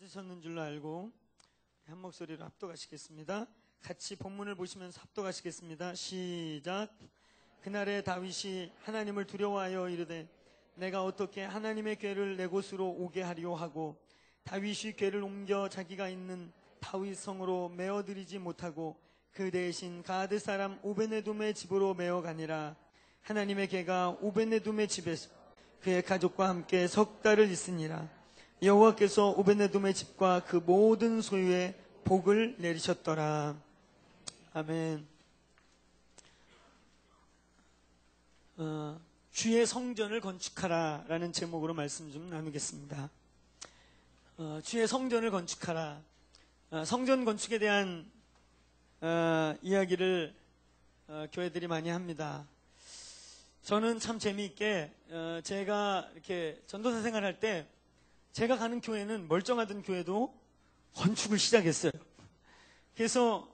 찾으셨는 줄로 알고 한 목소리로 합독하시겠습니다. 같이 본문을 보시면서 합독하시겠습니다. 시작. 그날에 다윗이 하나님을 두려워하여 이르되 내가 어떻게 하나님의 궤를 내 곳으로 오게 하리오 하고 다윗이 궤를 옮겨 자기가 있는 다윗 성으로 메어들이지 못하고 그 대신 가드 사람 오베네돔의 집으로 메어가니라. 하나님의 궤가 오베네돔의 집에서 그의 가족과 함께 석 달을 있으니라. 여호와께서 오베네돔의 집과 그 모든 소유에 복을 내리셨더라. 아멘. 주의 성전을 건축하라 라는 제목으로 말씀 좀 나누겠습니다. 주의 성전을 건축하라. 성전 건축에 대한 이야기를 교회들이 많이 합니다. 저는 참 재미있게 제가 이렇게 전도사 생활할 때 제가 가는 교회는 멀쩡하던 교회도 건축을 시작했어요. 그래서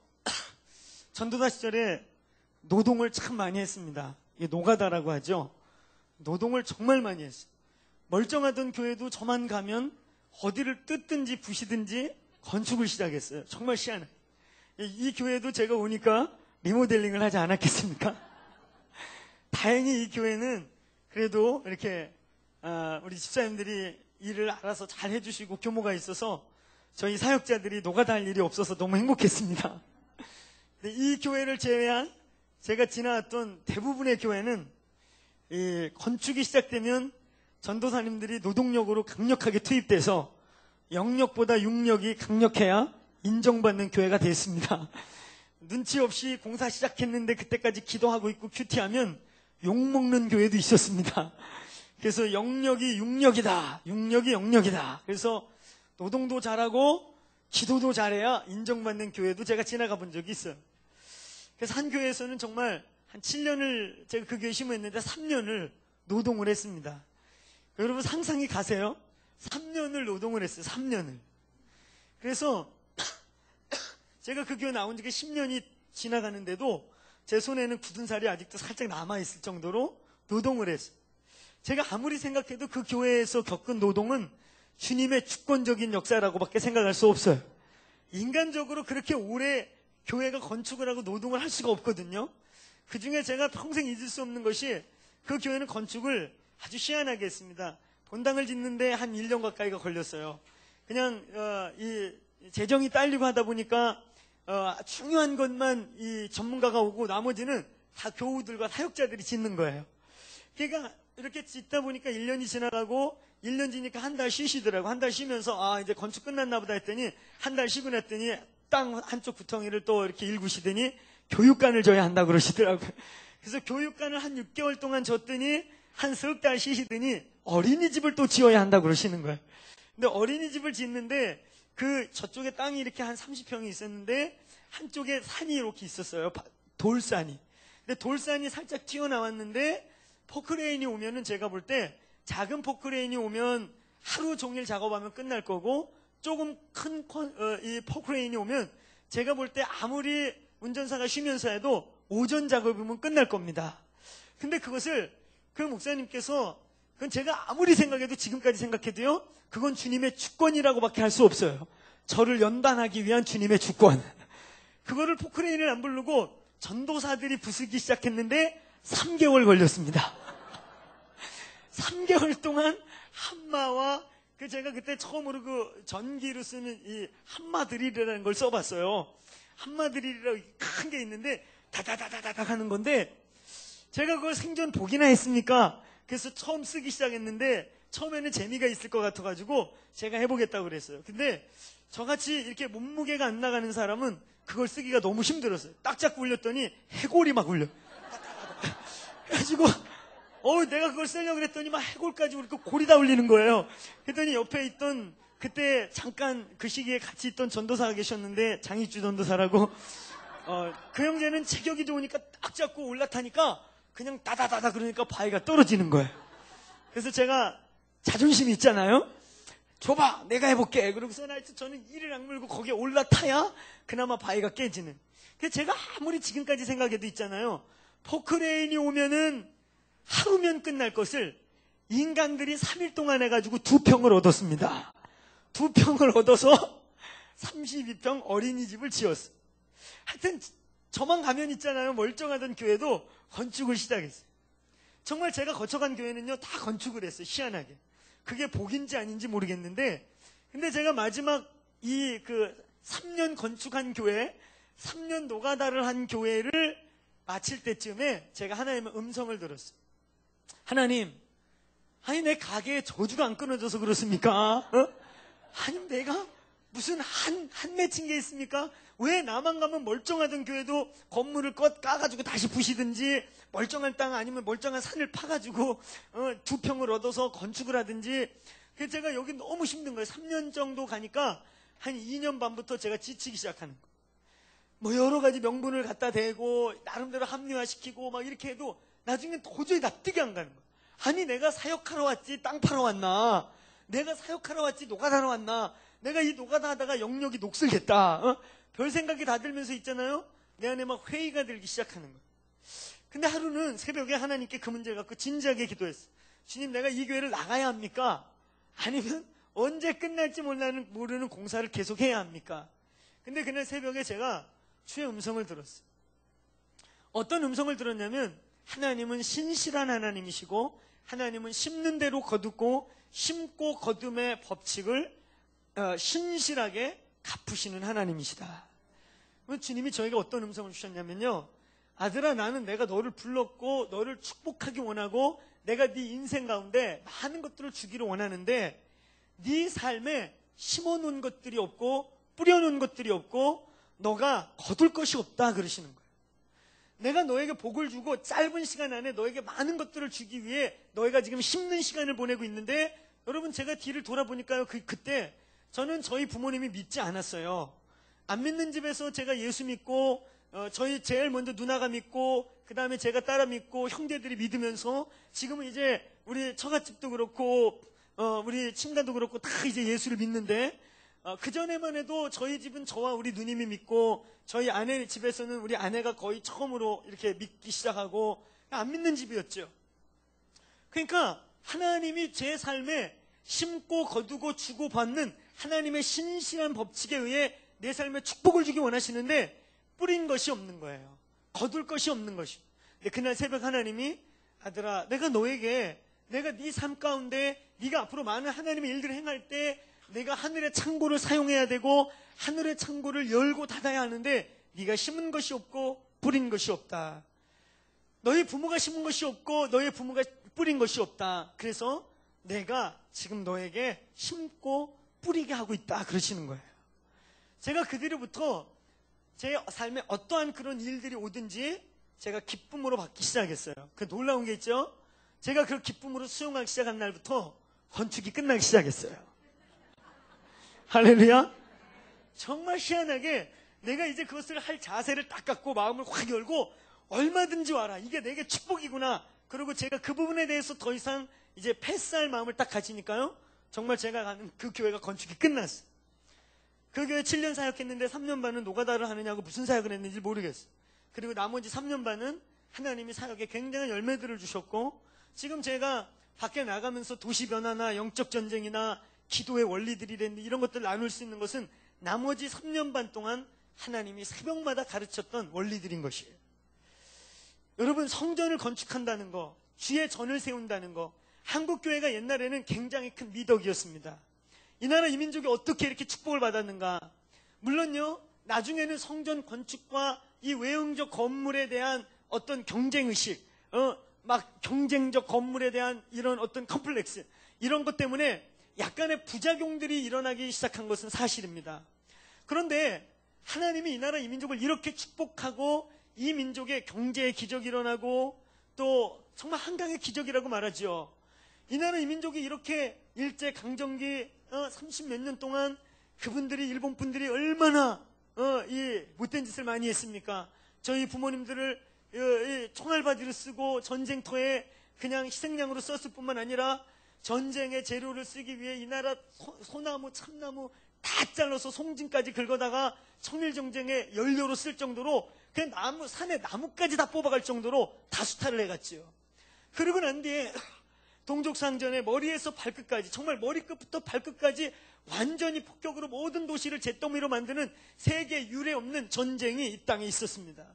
전도사 시절에 노동을 참 많이 했습니다. 이게 노가다라고 하죠. 노동을 정말 많이 했어요. 멀쩡하던 교회도 저만 가면 어디를 뜯든지 부시든지 건축을 시작했어요. 정말 희한해. 이 교회도 제가 오니까 리모델링을 하지 않았겠습니까? 다행히 이 교회는 그래도 이렇게 우리 집사님들이 일을 알아서 잘 해주시고 규모가 있어서 저희 사역자들이 노가다 할 일이 없어서 너무 행복했습니다. 근데 이 교회를 제외한 제가 지나왔던 대부분의 교회는 이 건축이 시작되면 전도사님들이 노동력으로 강력하게 투입돼서 영력보다 육력이 강력해야 인정받는 교회가 됐습니다. 눈치 없이 공사 시작했는데 그때까지 기도하고 있고 큐티하면 욕먹는 교회도 있었습니다. 그래서 영력이 육력이다. 육력이 영력이다. 그래서 노동도 잘하고 기도도 잘해야 인정받는 교회도 제가 지나가 본 적이 있어요. 그래서 한 교회에서는 정말 한 7년을 제가 그 교회 심었는데 3년을 노동을 했습니다. 여러분 상상이 가세요? 3년을 노동을 했어요. 3년을. 그래서 제가 그 교회 나온 지가 10년이 지나가는데도 제 손에는 굳은 살이 아직도 살짝 남아있을 정도로 노동을 했어요. 제가 아무리 생각해도 그 교회에서 겪은 노동은 주님의 주권적인 역사라고밖에 생각할 수 없어요. 인간적으로 그렇게 오래 교회가 건축을 하고 노동을 할 수가 없거든요. 그 중에 제가 평생 잊을 수 없는 것이 그 교회는 건축을 아주 희한하게 했습니다. 본당을 짓는데 한 1년 가까이가 걸렸어요. 그냥 이 재정이 딸리고 하다 보니까 중요한 것만 이 전문가가 오고 나머지는 다 교우들과 사역자들이 짓는 거예요. 그러니까 이렇게 짓다 보니까 1년이 지나가고 1년 지니까 한 달 쉬시더라고. 한 달 쉬면서 이제 건축 끝났나 보다 했더니 한 달 쉬고 났더니 땅 한쪽 구덩이를 또 이렇게 일구시더니 교육관을 져야 한다고 그러시더라고요. 그래서 교육관을 한 6개월 동안 졌더니 한 석 달 쉬시더니 어린이집을 또 지어야 한다고 그러시는 거예요. 근데 어린이집을 짓는데 그 저쪽에 땅이 이렇게 한 30평이 있었는데 한쪽에 산이 이렇게 있었어요. 돌산이. 근데 돌산이 살짝 튀어나왔는데 포크레인이 오면은 제가 볼 때 작은 포크레인이 오면 하루 종일 작업하면 끝날 거고 조금 큰 이 포크레인이 오면 제가 볼 때 아무리 운전사가 쉬면서 해도 오전 작업이면 끝날 겁니다. 근데 그것을 그 목사님께서 그건 제가 아무리 생각해도 지금까지 생각해도요 그건 주님의 주권이라고밖에 할 수 없어요. 저를 연단하기 위한 주님의 주권. 그거를 포크레인을 안 부르고 전도사들이 부수기 시작했는데 3개월 걸렸습니다. 3개월 동안 한마와 제가 그때 처음으로 그 전기로 쓰는 이 한마 드릴이라는 걸 써봤어요. 한마 드릴이라고 큰 게 있는데 다다다다닥 하는 건데 제가 그걸 생전 보기나 했습니까? 그래서 처음 쓰기 시작했는데 처음에는 재미가 있을 것 같아가지고 제가 해보겠다고 그랬어요. 근데 저같이 이렇게 몸무게가 안 나가는 사람은 그걸 쓰기가 너무 힘들었어요. 딱 잡고 울렸더니 해골이 막 울려. 그래가지고 내가 그걸 쓰려고 그랬더니 막 해골까지 울고 골이 다 울리는 거예요. 그랬더니 옆에 있던 그때 잠깐 그 시기에 같이 있던 전도사가 계셨는데 장희주 전도사라고 그 형제는 체격이 좋으니까 딱 잡고 올라타니까 그냥 다다다다 그러니까 바위가 떨어지는 거예요. 그래서 제가 자존심이 있잖아요. 줘봐 내가 해볼게. 그러고서 하여튼 저는 이를 악물고 거기에 올라타야 그나마 바위가 깨지는. 그래서 제가 아무리 지금까지 생각해도 있잖아요. 포크레인이 오면은 하루면 끝날 것을 인간들이 3일 동안 해가지고 2평을 얻었습니다. 2평을 얻어서 32평 어린이집을 지었어요. 하여튼 저만 가면 있잖아요. 멀쩡하던 교회도 건축을 시작했어요. 정말 제가 거쳐간 교회는요, 다 건축을 했어요. 희한하게. 그게 복인지 아닌지 모르겠는데, 근데 제가 마지막 3년 건축한 교회, 3년 노가다를 한 교회를 마칠 때쯤에 제가 하나님의 음성을 들었어요. 하나님, 아니 내 가게에 저주가 안 끊어져서 그렇습니까? 아니 내가 무슨 한 맺힌 게 있습니까? 왜 나만 가면 멀쩡하던 교회도 건물을 까가지고 다시 부시든지, 멀쩡한 땅 아니면 멀쩡한 산을 파가지고 2평을 얻어서 건축을 하든지. 그래서 제가 여기 너무 힘든 거예요. 3년 정도 가니까 한 2년 반부터 제가 지치기 시작하는 거예요. 뭐 여러 가지 명분을 갖다 대고 나름대로 합리화시키고 막 이렇게 해도 나중에 도저히 납득이 안 가는 거예요. 아니 내가 사역하러 왔지 땅 파러 왔나? 내가 사역하러 왔지 노가다하러 왔나? 내가 이 노가다 하다가 영역이 녹슬겠다. 별 생각이 다 들면서 있잖아요. 내 안에 막 회의가 들기 시작하는 거예요. 근데 하루는 새벽에 하나님께 그 문제를 갖고 진지하게 기도했어. 주님, 내가 이 교회를 나가야 합니까? 아니면 언제 끝날지 모르는 공사를 계속 해야 합니까? 근데 그날 새벽에 제가 주의 음성을 들었어요. 어떤 음성을 들었냐면, 하나님은 신실한 하나님이시고 하나님은 심는 대로 거두고 심고 거둠의 법칙을 신실하게 갚으시는 하나님이시다. 주님이 저에게 어떤 음성을 주셨냐면요, 아들아, 나는 내가 너를 불렀고 너를 축복하기 원하고 내가 네 인생 가운데 많은 것들을 주기를 원하는데 네 삶에 심어놓은 것들이 없고 뿌려놓은 것들이 없고 너가 거둘 것이 없다 그러시는 거예요. 내가 너에게 복을 주고 짧은 시간 안에 너에게 많은 것들을 주기 위해 너희가 지금 심는 시간을 보내고 있는데, 여러분 제가 뒤를 돌아보니까요, 그때 저는 저희 부모님이 믿지 않았어요. 안 믿는 집에서 제가 예수 믿고 저희 제일 먼저 누나가 믿고 그 다음에 제가 따라 믿고 형제들이 믿으면서 지금은 이제 우리 처갓집도 그렇고 우리 친가도 그렇고 다 이제 예수를 믿는데, 그전에만 해도 저희 집은 저와 우리 누님이 믿고 저희 아내 집에서는 우리 아내가 거의 처음으로 이렇게 믿기 시작하고 안 믿는 집이었죠. 그러니까 하나님이 제 삶에 심고 거두고 주고 받는 하나님의 신실한 법칙에 의해 내 삶에 축복을 주기 원하시는데 뿌린 것이 없는 거예요. 거둘 것이 없는 것이. 근데 그날 새벽 하나님이, 아들아, 내가 너에게 내가 네 삶 가운데 네가 앞으로 많은 하나님의 일들을 행할 때 내가 하늘의 창고를 사용해야 되고 하늘의 창고를 열고 닫아야 하는데 네가 심은 것이 없고 뿌린 것이 없다. 너희 부모가 심은 것이 없고 너희 부모가 뿌린 것이 없다. 그래서 내가 지금 너에게 심고 뿌리게 하고 있다 그러시는 거예요. 제가 그 뒤로부터 제 삶에 어떠한 그런 일들이 오든지 제가 기쁨으로 받기 시작했어요. 그 놀라운 게 있죠. 제가 그 기쁨으로 수용하기 시작한 날부터 건축이 끝나기 시작했어요. 할렐루야. 정말 희한하게 내가 이제 그것을 할 자세를 딱 갖고 마음을 확 열고 얼마든지 와라, 이게 내게 축복이구나. 그리고 제가 그 부분에 대해서 더 이상 이제 패스할 마음을 딱 가지니까요, 정말 제가 가는 그 교회가 건축이 끝났어요. 그 교회 7년 사역했는데 3년 반은 노가다를 하느냐고 무슨 사역을 했는지 모르겠어요. 그리고 나머지 3년 반은 하나님이 사역에 굉장한 열매들을 주셨고, 지금 제가 밖에 나가면서 도시 변화나 영적 전쟁이나 기도의 원리들이랬는데 이런 것들 나눌 수 있는 것은 나머지 3년 반 동안 하나님이 새벽마다 가르쳤던 원리들인 것이에요. 여러분, 성전을 건축한다는 거, 주의 전을 세운다는 거, 한국교회가 옛날에는 굉장히 큰 미덕이었습니다. 이 나라 이 민족이 어떻게 이렇게 축복을 받았는가. 물론요, 나중에는 성전 건축과 이 외형적 건물에 대한 어떤 경쟁의식, 막 경쟁적 건물에 대한 이런 어떤 컴플렉스, 이런 것 때문에 약간의 부작용들이 일어나기 시작한 것은 사실입니다. 그런데 하나님이 이 나라 이 민족을 이렇게 축복하고 이 민족의 경제의 기적이 일어나고 또 정말 한강의 기적이라고 말하죠. 이 나라 이 민족이 이렇게 일제 강점기 30몇 년 동안 그분들이, 일본 분들이 얼마나 이 못된 짓을 많이 했습니까? 저희 부모님들을 총알바지를 쓰고 전쟁터에 그냥 희생양으로 썼을 뿐만 아니라 전쟁의 재료를 쓰기 위해 이 나라 소나무, 참나무 다 잘라서 송진까지 긁어다가 청일전쟁의 연료로 쓸 정도로 그냥 나무, 산에 나무까지 다 뽑아갈 정도로 다 수탈을 해갔지요. 그러고 난 뒤에 동족상전에 머리에서 발끝까지, 정말 머리끝부터 발끝까지 완전히 폭격으로 모든 도시를 잿더미로 만드는 세계 유례 없는 전쟁이 이 땅에 있었습니다.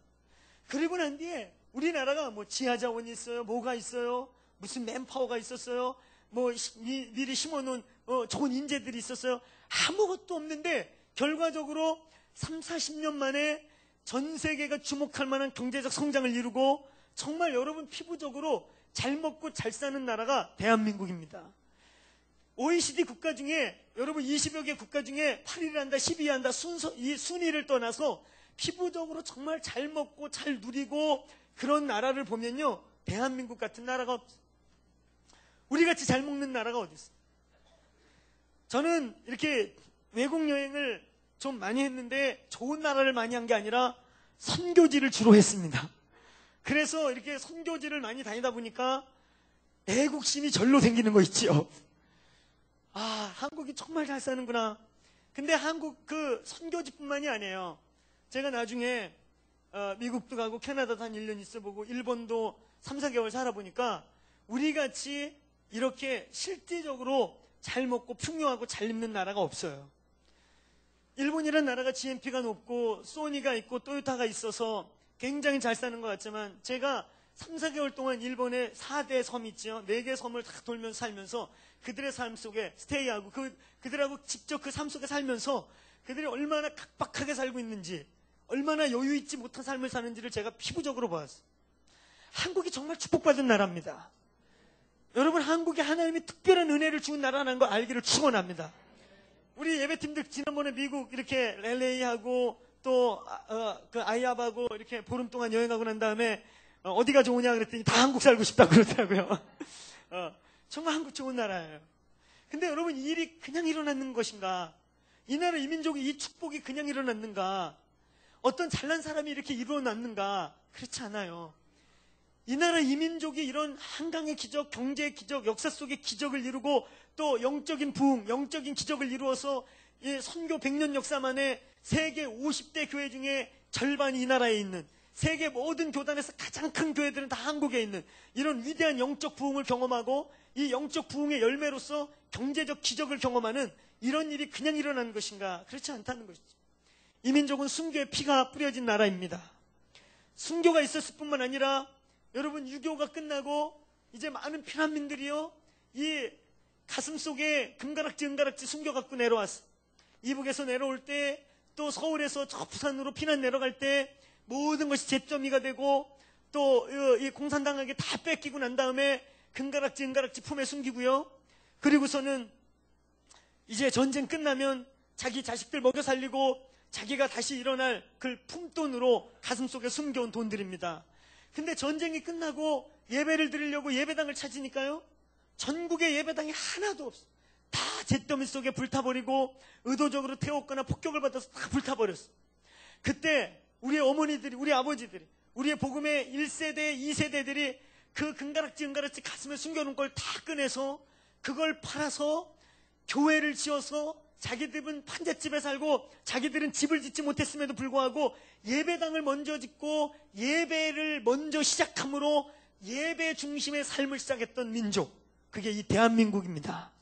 그리고 난 뒤에 우리나라가 뭐 지하자원이 있어요, 뭐가 있어요, 무슨 맨파워가 있었어요, 뭐 미리 심어놓은 좋은 인재들이 있었어요. 아무것도 없는데 결과적으로 3, 40년 만에 전 세계가 주목할 만한 경제적 성장을 이루고 정말 여러분 피부적으로 잘 먹고 잘 사는 나라가 대한민국입니다. OECD 국가 중에 여러분 20여 개 국가 중에 8위를 한다, 10위 한다, 이 순위를 떠나서 피부적으로 정말 잘 먹고 잘 누리고 그런 나라를 보면요, 대한민국 같은 나라가 없어요. 우리같이 잘 먹는 나라가 어디 있어요? 저는 이렇게 외국 여행을 좀 많이 했는데 좋은 나라를 많이 한 게 아니라 선교지를 주로 했습니다. 그래서 이렇게 선교지를 많이 다니다 보니까 애국심이 절로 생기는 거 있지요. 아, 한국이 정말 잘 사는구나. 근데 한국 그 선교지뿐만이 아니에요. 제가 나중에 미국도 가고 캐나다도 한 1년 있어보고 일본도 3, 4개월 살아보니까 우리같이 이렇게 실질적으로 잘 먹고 풍요하고 잘 입는 나라가 없어요. 일본이라는 나라가 GNP가 높고 소니가 있고 토요타가 있어서 굉장히 잘 사는 것 같지만 제가 3, 4개월 동안 일본의 4대 섬 있죠. 4개 섬을 다 돌면서 살면서 그들의 삶 속에 스테이하고 그들하고 직접 그 삶 속에 살면서 그들이 얼마나 각박하게 살고 있는지, 얼마나 여유 있지 못한 삶을 사는지를 제가 피부적으로 보았어요. 한국이 정말 축복받은 나라입니다. 여러분, 한국에 하나님이 특별한 은혜를 주는 나라라는 걸 알기를 축원합니다. 우리 예배팀들 지난번에 미국 이렇게 LA하고 또 그 아이압하고 이렇게 보름 동안 여행하고 난 다음에 어디가 좋으냐 그랬더니 다 한국 살고 싶다고 그러더라고요. 정말 한국 좋은 나라예요. 근데 여러분, 이 일이 그냥 일어나는 것인가? 이 나라 이 민족이 이 축복이 그냥 일어났는가? 어떤 잘난 사람이 이렇게 일어났는가? 그렇지 않아요. 이 나라 이 민족이 이런 한강의 기적, 경제의 기적, 역사 속의 기적을 이루고 또 영적인 부흥, 영적인 기적을 이루어서 이 선교 100년 역사 만에 세계 50대 교회 중에 절반이 이 나라에 있는, 세계 모든 교단에서 가장 큰 교회들은 다 한국에 있는 이런 위대한 영적 부흥을 경험하고 이 영적 부흥의 열매로서 경제적 기적을 경험하는 이런 일이 그냥 일어나는 것인가? 그렇지 않다는 것이죠. 이 민족은 순교의 피가 뿌려진 나라입니다. 순교가 있었을 뿐만 아니라 여러분, 유교가 끝나고 이제 많은 피난민들이요, 이 가슴 속에 은가락지 숨겨 갖고 내려왔어. 이북에서 내려올 때, 또 서울에서 저 부산으로 피난 내려갈 때 모든 것이 잿더미가 되고 또 이 공산당에게 다 뺏기고 난 다음에 은가락지 품에 숨기고요. 그리고서는 이제 전쟁 끝나면 자기 자식들 먹여 살리고 자기가 다시 일어날 그 품돈으로 가슴 속에 숨겨온 돈들입니다. 근데 전쟁이 끝나고 예배를 드리려고 예배당을 찾으니까요, 전국에 예배당이 하나도 없어. 다 잿더미 속에 불타버리고 의도적으로 태웠거나 폭격을 받아서 다 불타버렸어. 그때 우리의 어머니들이, 우리 아버지들이, 우리의 복음의 1세대, 2세대들이 그 은가락지 가슴에 숨겨놓은 걸 다 꺼내서 그걸 팔아서 교회를 지어서 자기들은 판잣집에 살고 자기들은 집을 짓지 못했음에도 불구하고 예배당을 먼저 짓고 예배를 먼저 시작함으로 예배 중심의 삶을 시작했던 민족, 그게 이 대한민국입니다.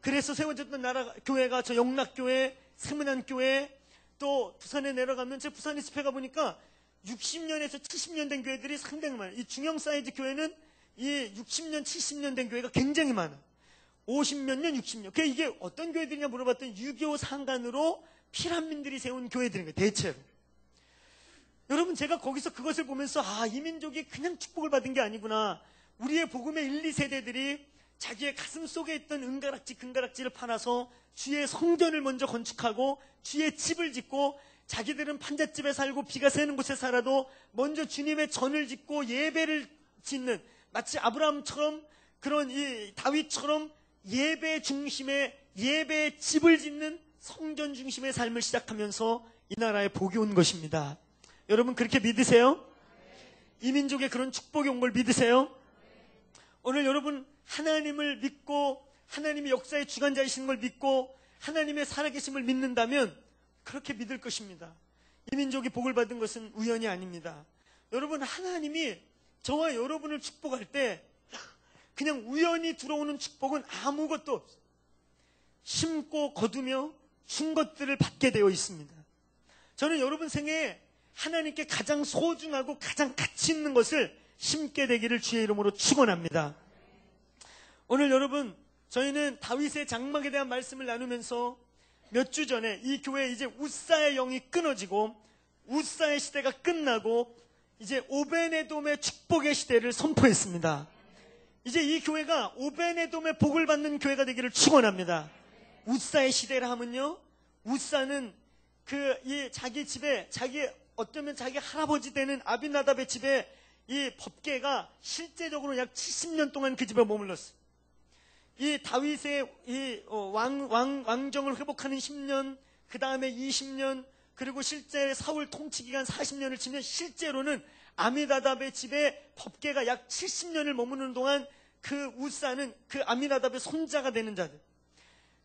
그래서 세워졌던 나라 교회가 저 영락교회, 세문안교회, 또 부산에 내려가면 제 부산에 습해 가보니까 60년에서 70년 된 교회들이 상당히 많아요. 이 중형 사이즈 교회는 이 60년, 70년 된 교회가 굉장히 많아요. 50몇 년, 60년. 그게 이게 어떤 교회들이냐 물어봤더니 유교 상간으로 피난민들이 세운 교회들인 거예요, 대체로. 여러분, 제가 거기서 그것을 보면서 이 민족이 그냥 축복을 받은 게 아니구나. 우리의 복음의 1, 2세대들이 자기의 가슴 속에 있던 은가락지를 팔아서 주의 성전을 먼저 건축하고 주의 집을 짓고 자기들은 판잣집에 살고 비가 새는 곳에 살아도 먼저 주님의 전을 짓고 예배를 짓는, 마치 아브라함처럼 그런 이 다윗처럼 예배 중심의 예배 집을 짓는 성전 중심의 삶을 시작하면서 이 나라에 복이 온 것입니다. 여러분, 그렇게 믿으세요? 이 민족에 그런 축복이 온 걸 믿으세요? 오늘 여러분, 하나님을 믿고 하나님이 역사의 주관자이신 걸 믿고 하나님의 살아계심을 믿는다면 그렇게 믿을 것입니다. 이 민족이 복을 받은 것은 우연이 아닙니다. 여러분, 하나님이 저와 여러분을 축복할 때 그냥 우연히 들어오는 축복은 아무것도 없어요. 심고 거두며 준 것들을 받게 되어 있습니다. 저는 여러분 생애에 하나님께 가장 소중하고 가장 가치 있는 것을 심게 되기를 주의 이름으로 축원합니다. 오늘 여러분, 저희는 다윗의 장막에 대한 말씀을 나누면서 몇 주 전에 이 교회에 이제 우사의 영이 끊어지고 우사의 시대가 끝나고 이제 오베네돔의 축복의 시대를 선포했습니다. 이제 이 교회가 오베네돔의 복을 받는 교회가 되기를 축원합니다. 우사의 시대라 하면요, 우사는 자기 집에 어쩌면 자기 할아버지 되는 아비나답의 집에 이 법궤가 실제적으로 약 70년 동안 그 집에 머물렀어요. 이 다윗의 왕정을 회복하는 10년, 그 다음에 20년, 그리고 실제 사울 통치 기간 40년을 치면 실제로는 아미나답의 집에 법궤가 약 70년을 머무는 동안 그 우사는 그 아미나답의 손자가 되는 자들.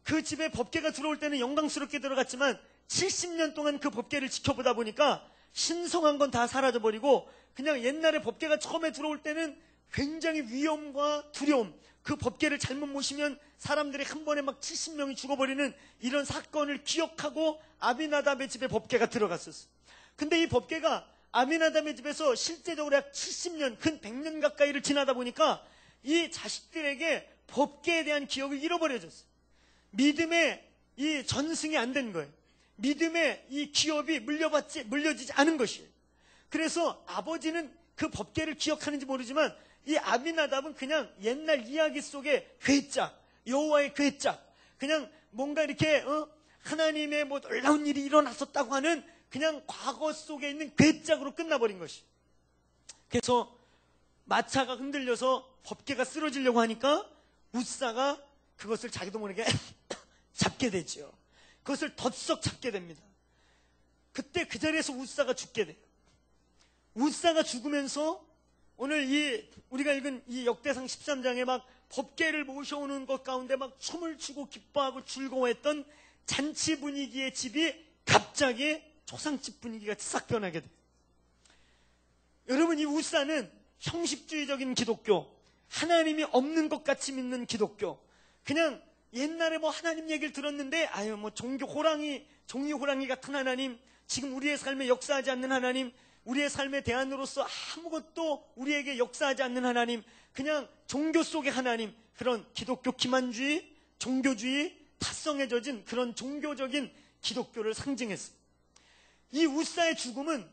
그 집에 법궤가 들어올 때는 영광스럽게 들어갔지만 70년 동안 그 법궤를 지켜보다 보니까 신성한 건 다 사라져버리고 그냥 옛날에 법궤가 처음에 들어올 때는 굉장히 위험과 두려움, 그 법궤를 잘못 모시면 사람들이 한 번에 막 70명이 죽어버리는 이런 사건을 기억하고 아비나답의 집에 법궤가 들어갔었어요. 근데 이 법궤가 아비나답의 집에서 실제적으로 약 70년, 근 100년 가까이를 지나다 보니까 이 자식들에게 법궤에 대한 기억을 잃어버려졌어요. 믿음의 이 전승이 안 된 거예요. 믿음의 이 기업이 물려지지 않은 것이에요. 그래서 아버지는 그 법궤를 기억하는지 모르지만 이 아비나답은 그냥 옛날 이야기 속의 괴짝, 여호와의 괴짝, 그냥 뭔가 이렇게 하나님의 뭐 놀라운 일이 일어났었다고 하는 그냥 과거 속에 있는 괴짝으로 끝나버린 것이. 그래서 마차가 흔들려서 법궤가 쓰러지려고 하니까 우사가 그것을 자기도 모르게 잡게 되죠. 그것을 덥석 잡게 됩니다. 그때 그 자리에서 우사가 죽게 돼요. 우사가 죽으면서 오늘 우리가 읽은 이 역대상 13장에 막 법궤를 모셔오는 것 가운데 막 춤을 추고 기뻐하고 즐거워했던 잔치 분위기의 집이 갑자기 초상집 분위기가 싹 변하게 돼요. 여러분, 이 우사는 형식주의적인 기독교, 하나님이 없는 것 같이 믿는 기독교, 그냥 옛날에 뭐 하나님 얘기를 들었는데 뭐 종이 호랑이 같은 하나님, 지금 우리의 삶에 역사하지 않는 하나님, 우리의 삶의 대안으로서 아무것도 우리에게 역사하지 않는 하나님, 그냥 종교 속의 하나님, 그런 기독교 기만주의, 종교주의, 탓성에 젖은 그런 종교적인 기독교를 상징했습니다. 이 우사의 죽음은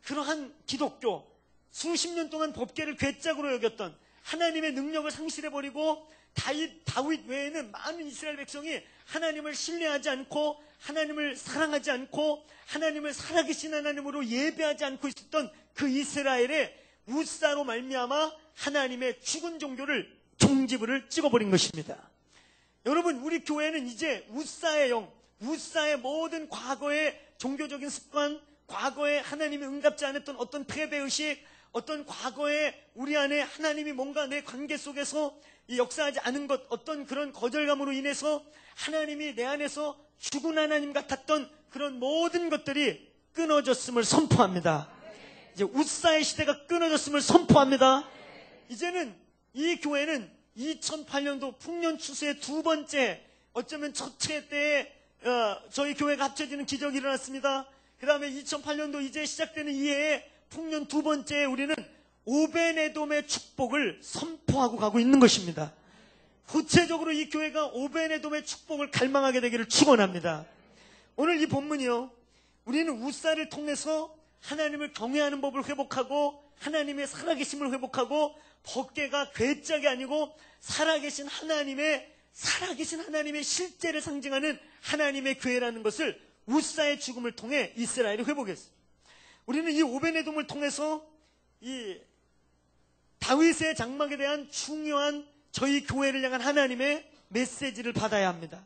그러한 기독교, 수십 년 동안 법궤를 괴짝으로 여겼던 하나님의 능력을 상실해버리고 다윗 외에는 많은 이스라엘 백성이 하나님을 신뢰하지 않고 하나님을 사랑하지 않고 하나님을 살아계신 하나님으로 예배하지 않고 있었던 그 이스라엘의 우사로 말미암아 하나님의 죽은 종교를 종지부를 찍어버린 것입니다. 여러분, 우리 교회는 이제 우사의 영, 우사의 모든 과거의 종교적인 습관, 과거에 하나님이 응답지 않았던 어떤 패배의식, 어떤 과거에 우리 안에 하나님이 뭔가 내 관계 속에서 이 역사하지 않은 것, 어떤 그런 거절감으로 인해서 하나님이 내 안에서 죽은 하나님 같았던 그런 모든 것들이 끊어졌음을 선포합니다. 이제 우사의 시대가 끊어졌음을 선포합니다. 이제는 이 교회는 2008년도 풍년 추수의 두 번째, 어쩌면 첫째 때에 저희 교회가 합쳐지는 기적이 일어났습니다. 그 다음에 2008년도 이제 시작되는 이해에 풍년 두 번째에 우리는 오베네돔의 축복을 선포하고 가고 있는 것입니다. 구체적으로 이 교회가 오베네돔의 축복을 갈망하게 되기를 축원합니다. 오늘 이 본문이요, 우리는 우사를 통해서 하나님을 경외하는 법을 회복하고 하나님의 살아계심을 회복하고 법궤가 괴짝이 아니고 살아계신 하나님의 실제를 상징하는 하나님의 교회라는 것을 우사의 죽음을 통해 이스라엘이 회복했어요. 우리는 이 오베네돔을 통해서 이 다윗의 장막에 대한 중요한 저희 교회를 향한 하나님의 메시지를 받아야 합니다.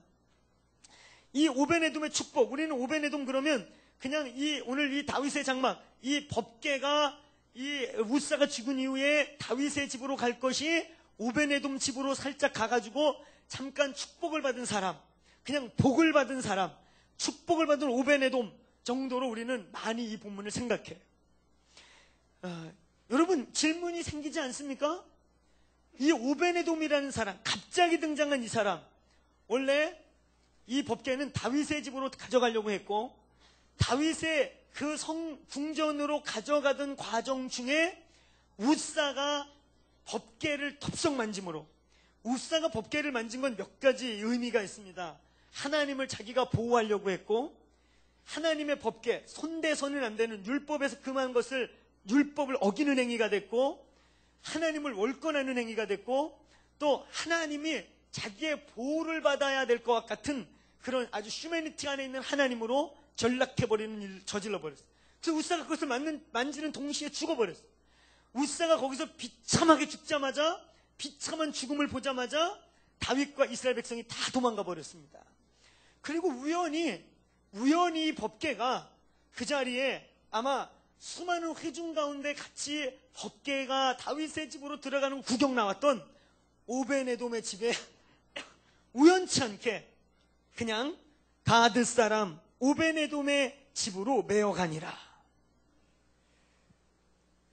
이 오베네돔의 축복, 우리는 오베네돔 그러면 그냥 오늘 이 다윗의 장막, 이 법궤가 이 우사가 죽은 이후에 다윗의 집으로 갈 것이 오베네돔 집으로 살짝 가가지고 잠깐 축복을 받은 사람, 그냥 복을 받은 사람, 축복을 받은 오베네돔 정도로 우리는 많이 이 본문을 생각해요. 여러분, 질문이 생기지 않습니까? 이 오베네돔이라는 사람, 갑자기 등장한 이 사람, 원래 이 법궤는 다윗의 집으로 가져가려고 했고, 다윗의 그 궁전으로 가져가던 과정 중에 우사가 법궤를 덥석 만짐으로, 우사가 법궤를 만진 건 몇 가지 의미가 있습니다. 하나님을 자기가 보호하려고 했고, 하나님의 법궤, 손대서는 안 되는 율법에서 금한 것을, 율법을 어기는 행위가 됐고, 하나님을 월권하는 행위가 됐고, 또 하나님이 자기의 보호를 받아야 될 것 같은 그런 아주 휴머니티 안에 있는 하나님으로 전락해버리는 일을 저질러버렸어요. 그래서 우사가 그것을 만지는 동시에 죽어버렸어요. 우사가 거기서 비참하게 죽자마자, 비참한 죽음을 보자마자 다윗과 이스라엘 백성이 다 도망가 버렸습니다. 그리고 우연히 이 법궤가 그 자리에 아마 수많은 회중 가운데 같이 법궤가 다윗의 집으로 들어가는 구경 나왔던 오베네돔의 집에 우연치 않게 그냥 가드 사람 오베네돔의 집으로 메어가니라.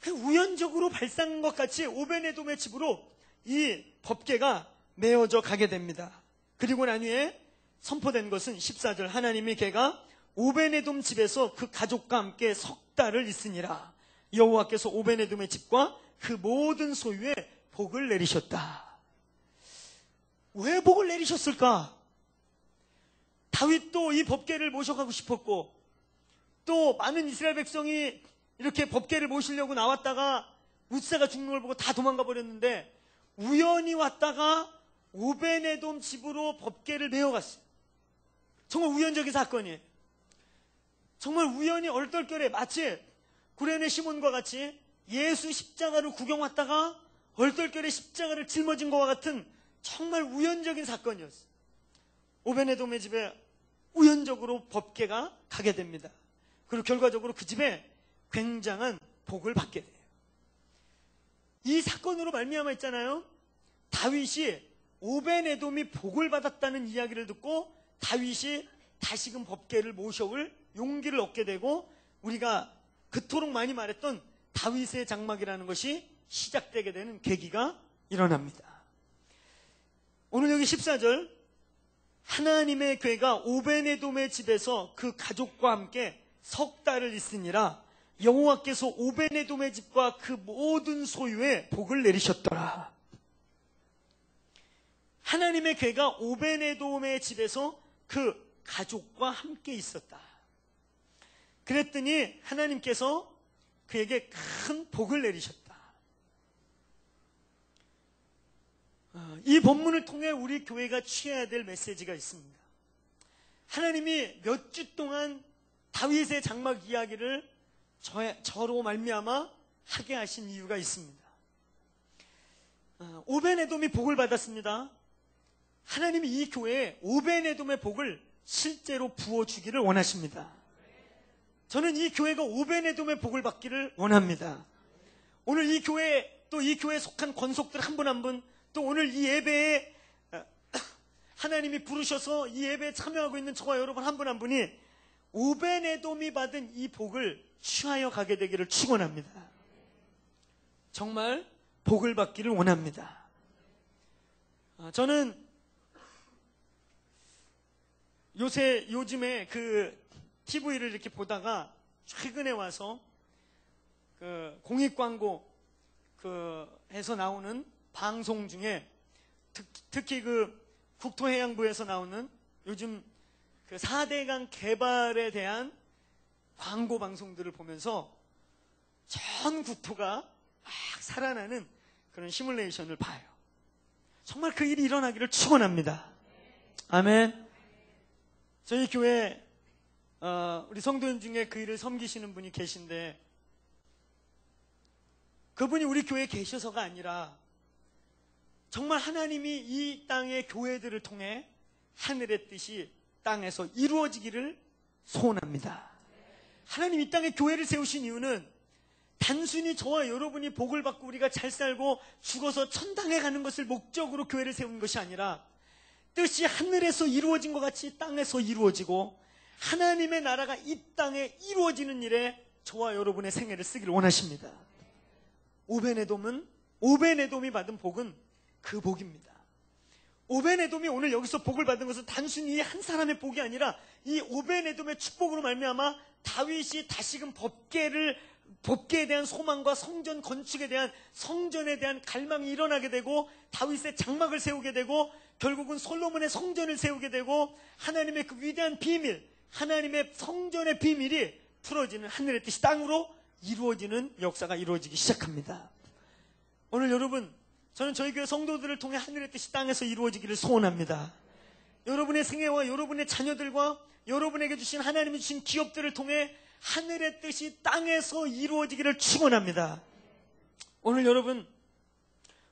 우연적으로 발생한 것 같이 오베네돔의 집으로 이 법궤가 메어져 가게 됩니다. 그리고 난 후에 선포된 것은 14절, 하나님이 걔가 오베네돔 집에서 그 가족과 함께 석 달을 있으니라. 여호와께서 오베네돔의 집과 그 모든 소유에 복을 내리셨다. 왜 복을 내리셨을까? 다윗도 이 법궤를 모셔가고 싶었고, 또 많은 이스라엘 백성이 이렇게 법궤를 모시려고 나왔다가 우사가 죽는 걸 보고 다 도망가 버렸는데, 우연히 왔다가 오베네돔 집으로 법궤를 메어갔어요. 정말 우연적인 사건이에요. 정말 우연히 얼떨결에 마치 구레네 시몬과 같이 예수 십자가를 구경 왔다가 얼떨결에 십자가를 짊어진 것과 같은 정말 우연적인 사건이었어요. 오베네돔의 집에 우연적으로 법궤가 가게 됩니다. 그리고 결과적으로 그 집에 굉장한 복을 받게 돼요. 이 사건으로 말미암아 있잖아요. 다윗이 오베네돔이 복을 받았다는 이야기를 듣고 다윗이 다시금 법궤를 모셔올 용기를 얻게 되고, 우리가 그토록 많이 말했던 다윗의 장막이라는 것이 시작되게 되는 계기가 일어납니다. 오늘 여기 14절, 하나님의 궤가 오베네돔의 집에서 그 가족과 함께 석 달을 있으니라. 여호와께서 오베네돔의 집과 그 모든 소유에 복을 내리셨더라. 하나님의 궤가 오베네돔의 집에서 그 가족과 함께 있었다. 그랬더니 하나님께서 그에게 큰 복을 내리셨다. 이 본문을 통해 우리 교회가 취해야 될 메시지가 있습니다. 하나님이 몇 주 동안 다윗의 장막 이야기를 저로 말미암아 하게 하신 이유가 있습니다. 오베네돔이 복을 받았습니다. 하나님이 이 교회에 오베네돔의 복을 실제로 부어주기를 원하십니다. 저는 이 교회가 오베네돔의 복을 받기를 원합니다. 오늘 이 교회, 또 이 교회에 속한 권속들 한 분 한 분, 또 오늘 이 예배에 하나님이 부르셔서 이 예배에 참여하고 있는 저와 여러분 한 분 한 분이 오베네돔이 받은 이 복을 취하여 가게 되기를 축원합니다. 정말 복을 받기를 원합니다. 저는 요즘에 그 TV를 이렇게 보다가 최근에 와서 그 공익광고 해서 나오는 방송 중에 특히 그 국토해양부에서 나오는 요즘 그 4대강 개발에 대한 광고 방송들을 보면서 전 국토가 막 살아나는 그런 시뮬레이션을 봐요. 정말 그 일이 일어나기를 축원합니다. 아멘. 저희 교회 우리 성도님 중에 그 일을 섬기시는 분이 계신데, 그분이 우리 교회에 계셔서가 아니라 정말 하나님이 이 땅의 교회들을 통해 하늘의 뜻이 땅에서 이루어지기를 소원합니다. 하나님 이 땅에 교회를 세우신 이유는 단순히 저와 여러분이 복을 받고 우리가 잘 살고 죽어서 천당에 가는 것을 목적으로 교회를 세운 것이 아니라, 뜻이 하늘에서 이루어진 것 같이 땅에서 이루어지고 하나님의 나라가 이 땅에 이루어지는 일에 저와 여러분의 생애를 쓰기를 원하십니다. 오베네돔이 받은 복은 그 복입니다. 오벤에돔이 오늘 여기서 복을 받은 것은 단순히 한 사람의 복이 아니라 이 오벤에돔의 축복으로 말미암아 다윗이 다시금 법계에 대한 소망과 성전 건축에 대한 성전에 대한 갈망이 일어나게 되고 다윗의 장막을 세우게 되고 결국은 솔로몬의 성전을 세우게 되고 하나님의 그 위대한 비밀, 하나님의 성전의 비밀이 풀어지는 하늘의 뜻이 땅으로 이루어지는 역사가 이루어지기 시작합니다. 오늘 여러분, 저는 저희 교회 성도들을 통해 하늘의 뜻이 땅에서 이루어지기를 소원합니다. 여러분의 생애와 여러분의 자녀들과 여러분에게 주신 하나님이 주신 기업들을 통해 하늘의 뜻이 땅에서 이루어지기를 축원합니다. 오늘 여러분,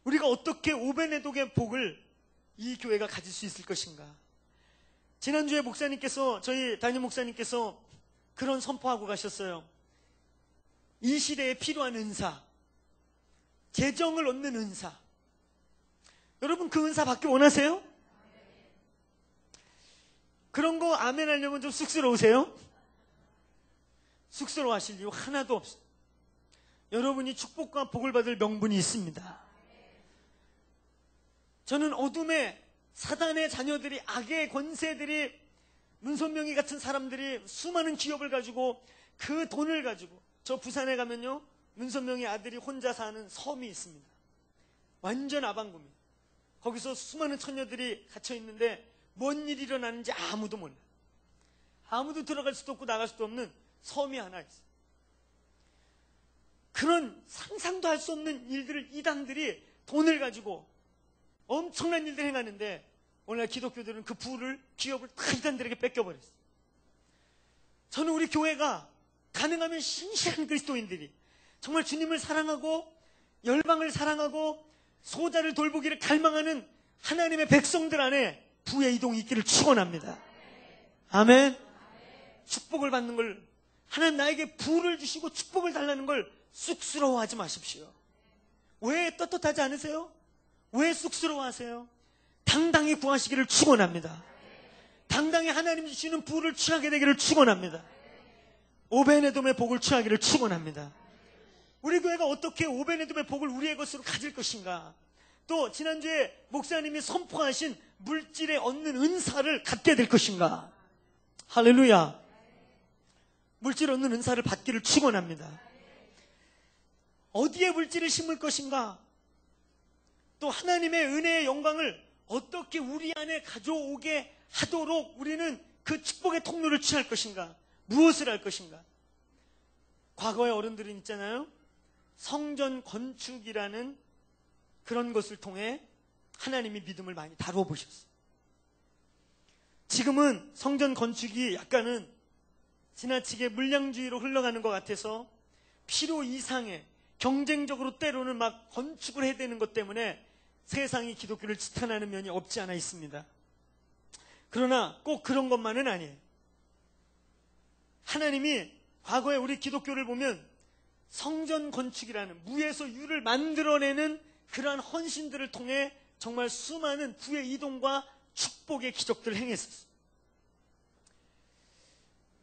우리가 어떻게 오벤에돔의 복을 이 교회가 가질 수 있을 것인가? 지난주에 목사님께서, 저희 담임 목사님께서 그런 선포하고 가셨어요. 이 시대에 필요한 은사, 재정을 얻는 은사. 여러분, 그 은사 받기 원하세요? 그런 거 아멘 하려면 좀 쑥스러우세요? 쑥스러워하실 이유 하나도 없어요. 여러분이 축복과 복을 받을 명분이 있습니다. 저는 어둠의 사단의 자녀들이, 악의 권세들이, 문선명이 같은 사람들이 수많은 기업을 가지고 그 돈을 가지고, 저 부산에 가면요, 문선명의 아들이 혼자 사는 섬이 있습니다. 완전 아방구입니다. 거기서 수많은 처녀들이 갇혀 있는데 뭔 일이 일어나는지 아무도 몰라요. 아무도 들어갈 수도 없고 나갈 수도 없는 섬이 하나 있어요. 그런 상상도 할 수 없는 일들을 이단들이 돈을 가지고 엄청난 일들을 행하는데 오늘날 기독교들은 그 부를, 기업을 다 이단들에게 뺏겨버렸어요. 저는 우리 교회가 가능하면 신실한 그리스도인들이 정말 주님을 사랑하고 열방을 사랑하고 소자를 돌보기를 갈망하는 하나님의 백성들 안에 부의 이동이 있기를 축원합니다. 아멘. 축복을 받는 걸, 하나님 나에게 부를 주시고 축복을 달라는 걸 쑥스러워하지 마십시오. 왜 떳떳하지 않으세요? 왜 쑥스러워하세요? 당당히 구하시기를 축원합니다. 당당히 하나님 주시는 부를 취하게 되기를 축원합니다. 오벤에돔의 복을 취하기를 축원합니다. 우리 교회가 어떻게 오벤에돔의 복을 우리의 것으로 가질 것인가? 또 지난주에 목사님이 선포하신 물질에 얻는 은사를 갖게 될 것인가? 할렐루야. 물질 얻는 은사를 받기를 축원합니다. 어디에 물질을 심을 것인가? 또 하나님의 은혜의 영광을 어떻게 우리 안에 가져오게 하도록 우리는 그 축복의 통로를 취할 것인가? 무엇을 할 것인가? 과거의 어른들은 있잖아요. 성전 건축이라는 그런 것을 통해 하나님이 믿음을 많이 다루어 보셨어요. 지금은 성전 건축이 약간은 지나치게 물량주의로 흘러가는 것 같아서 필요 이상의 경쟁적으로 때로는 막 건축을 해야 되는 것 때문에 세상이 기독교를 지탄하는 면이 없지 않아 있습니다. 그러나 꼭 그런 것만은 아니에요. 하나님이 과거에 우리 기독교를 보면 성전 건축이라는 무에서 유를 만들어내는 그러한 헌신들을 통해 정말 수많은 부의 이동과 축복의 기적들을 행했었어요.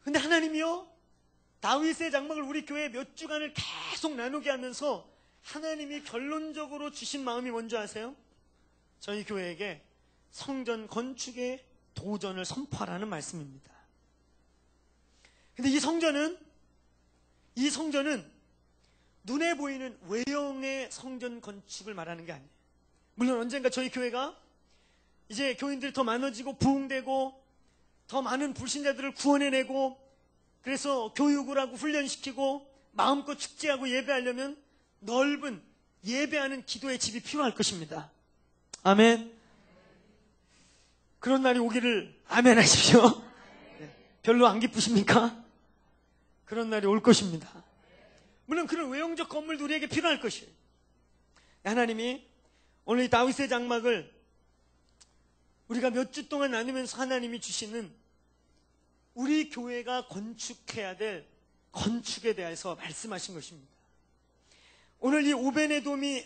근데 하나님이요, 다윗의 장막을 우리 교회에 몇 주간을 계속 나누게 하면서 하나님이 결론적으로 주신 마음이 뭔지 아세요? 저희 교회에게 성전 건축의 도전을 선포하라는 말씀입니다. 근데 이 성전은 눈에 보이는 외형의 성전 건축을 말하는 게 아니에요. 물론 언젠가 저희 교회가 이제 교인들이 더 많아지고 부흥되고 더 많은 불신자들을 구원해내고 그래서 교육을 하고 훈련시키고 마음껏 축제하고 예배하려면 넓은 예배하는 기도의 집이 필요할 것입니다. 아멘. 그런 날이 오기를 아멘 하십시오. 별로 안 기쁘십니까? 그런 날이 올 것입니다. 물론 그런 외형적 건물도 우리에게 필요할 것이에요. 하나님이 오늘 이 다윗의 장막을 우리가 몇 주 동안 나누면서 하나님이 주시는 우리 교회가 건축해야 될 건축에 대해서 말씀하신 것입니다. 오늘 이 오벤에돔이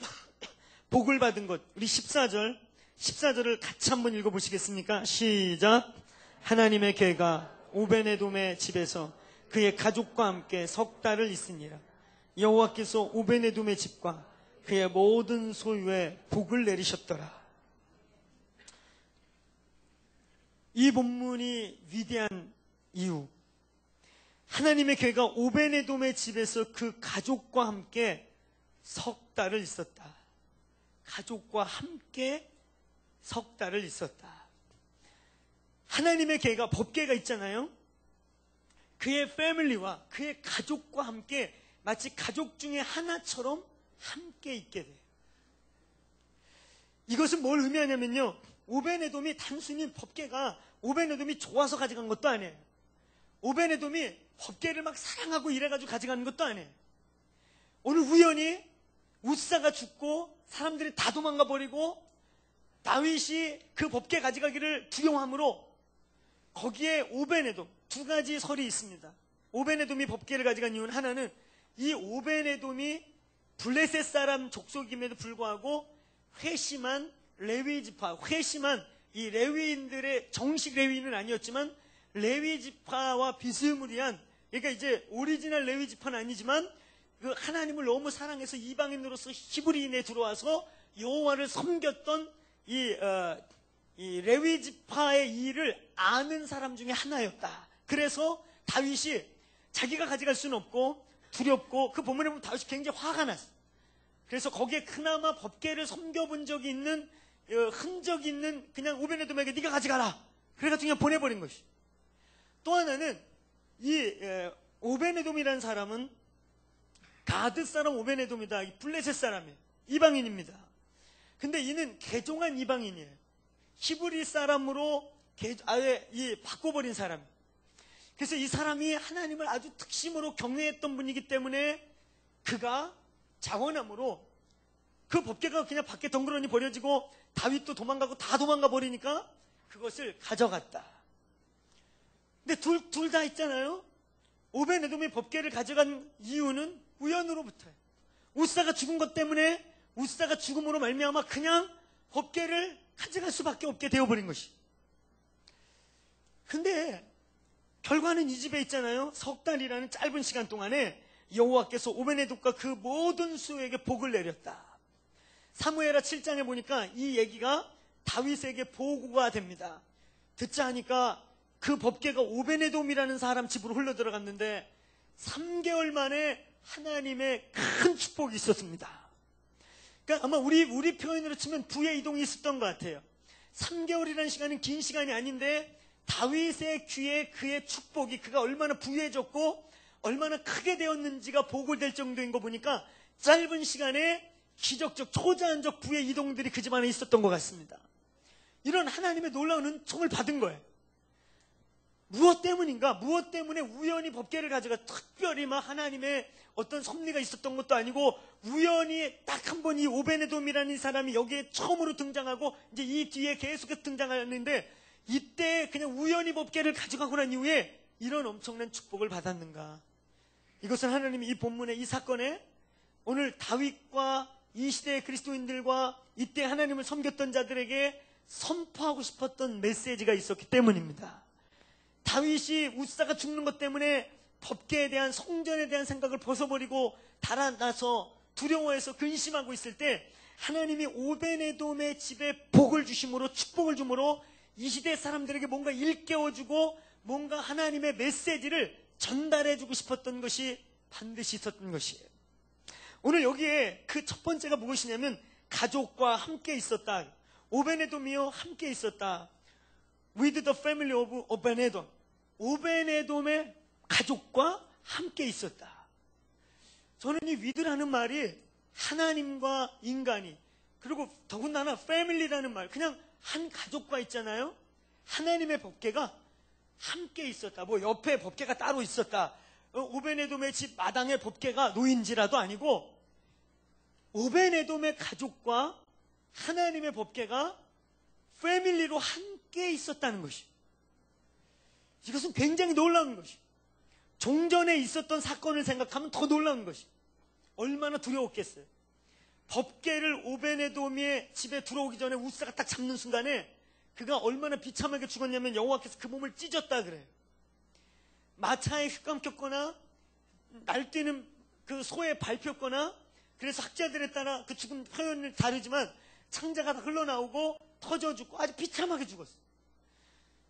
복을 받은 것, 우리 14절을 같이 한번 읽어보시겠습니까? 시작. 하나님의 개가 오벤에돔의 집에서 그의 가족과 함께 석 달을 있으니라. 여호와께서 오벤에돔의 집과 그의 모든 소유에 복을 내리셨더라. 이 본문이 위대한 이유, 하나님의 교회가 오베네돔의 집에서 그 가족과 함께 석 달을 있었다. 가족과 함께 석 달을 있었다. 하나님의 교회가 법궤가 있잖아요. 그의 패밀리와 그의 가족과 함께 마치 가족 중에 하나처럼 함께 있게 돼요. 이것은 뭘 의미하냐면요, 오베네돔이 단순히 법궤가 오베네돔이 좋아서 가져간 것도 아니에요. 오베네돔이 법궤를 막 사랑하고 이래가지고 가져가는 것도 아니에요. 오늘 우연히 우사가 죽고 사람들이 다 도망가 버리고 다윗이 그 법궤 가져가기를 두려워하므로 거기에 오베네돔, 두 가지 설이 있습니다. 오베네돔이 법궤를 가져간 이유는, 하나는 이 오베네돔이 블레셋 사람 족속임에도 불구하고 회심한 레위 지파, 회심한 이 레위인들의, 정식 레위인은 아니었지만 레위 지파와 비스무리한, 그러니까 이제 오리지널 레위 지파는 아니지만 그 하나님을 너무 사랑해서 이방인으로서 히브리인에 들어와서 여호와를 섬겼던 이 레위 지파의 일을 아는 사람 중에 하나였다. 그래서 다윗이 자기가 가져갈 수는 없고 두렵고, 그 본문에 보면 다윗이 굉장히 화가 났어. 그래서 거기에 그나마 법궤를 섬겨본 적이 있는, 흔적이 있는 그냥 오베네돔에게 네가 가져가라, 그래가지고 그냥 보내버린 것이. 또 하나는 이 오베네돔이라는 사람은 가드 사람 오베네돔이다. 블레셋 사람이에요. 이방인입니다. 근데 이는 개종한 이방인이에요. 히브리 사람으로 아예 바꿔버린 사람. 그래서 이 사람이 하나님을 아주 특심으로 경외했던 분이기 때문에 그가 자원함으로 그 법궤가 그냥 밖에 덩그러니 버려지고 다윗도 도망가고 다 도망가 버리니까 그것을 가져갔다. 근데 둘 다 있잖아요. 오베네돔이 법궤를 가져간 이유는 우연으로부터예요. 우사가 죽은 것 때문에, 우사가 죽음으로 말미암아 그냥 법궤를 가져갈 수밖에 없게 되어버린 것이. 근데 결과는 이 집에 있잖아요. 석 달이라는 짧은 시간 동안에 여호와께서 오베네돔과 그 모든 수에게 복을 내렸다. 사무엘하 7장에 보니까 이 얘기가 다윗에게 보고가 됩니다. 듣자 하니까 그 법궤가 오베네돔이라는 사람 집으로 흘러들어갔는데 3개월 만에 하나님의 큰 축복이 있었습니다. 그러니까 아마 우리 표현으로 치면 부의 이동이 있었던 것 같아요. 3개월이라는 시간은 긴 시간이 아닌데 다윗의 귀에 그의 축복이, 그가 얼마나 부유해졌고 얼마나 크게 되었는지가 보고될 정도인 거 보니까 짧은 시간에 기적적, 초자연적 부의 이동들이 그 집안에 있었던 것 같습니다. 이런 하나님의 놀라운 은총을 받은 거예요. 무엇 때문인가? 무엇 때문에 우연히 법궤를 가져가, 특별히 막 하나님의 어떤 섭리가 있었던 것도 아니고 우연히 딱 한 번 이 오베네돔이라는 사람이 여기에 처음으로 등장하고 이제 이 뒤에 계속해서 등장하는데, 이때 그냥 우연히 법궤를 가져가고 난 이후에 이런 엄청난 축복을 받았는가? 이것은 하나님이 이 본문의 이 사건에 오늘 다윗과 이 시대의 그리스도인들과 이때 하나님을 섬겼던 자들에게 선포하고 싶었던 메시지가 있었기 때문입니다. 다윗이 우사가 죽는 것 때문에 법궤에 대한, 성전에 대한 생각을 벗어버리고 달아나서 두려워해서 근심하고 있을 때 하나님이 오베네돔의 집에 복을 주심으로, 축복을 주므로 이 시대 사람들에게 뭔가 일깨워주고 뭔가 하나님의 메시지를 전달해주고 싶었던 것이 반드시 있었던 것이에요. 오늘 여기에 그 첫 번째가 무엇이냐면 가족과 함께 있었다. 오베네돔이요, 함께 있었다. With the family of 오베네돔. 오베네돔의 가족과 함께 있었다. 저는 이 with라는 말이 하나님과 인간이, 그리고 더군다나 family라는 말, 그냥 한 가족과 있잖아요. 하나님의 법궤가 함께 있었다. 뭐 옆에 법궤가 따로 있었다. 오베네돔의 집 마당에 법궤가 놓인지라도 아니고 오베네돔의 가족과 하나님의 법궤가 패밀리로 함께 있었다는 것이, 이것은 굉장히 놀라운 것이, 종전에 있었던 사건을 생각하면 더 놀라운 것이, 얼마나 두려웠겠어요. 법궤를 오베네돔의 집에 들어오기 전에 우사가 딱 잡는 순간에 그가 얼마나 비참하게 죽었냐면 여호와께서 그 몸을 찢었다 그래요. 마차에 휘감겼거나 날뛰는 그 소에 밟혔거나 그래서 학자들에 따라 그 죽은 표현을 다르지만 창자가 다 흘러나오고 터져 죽고 아주 비참하게 죽었어.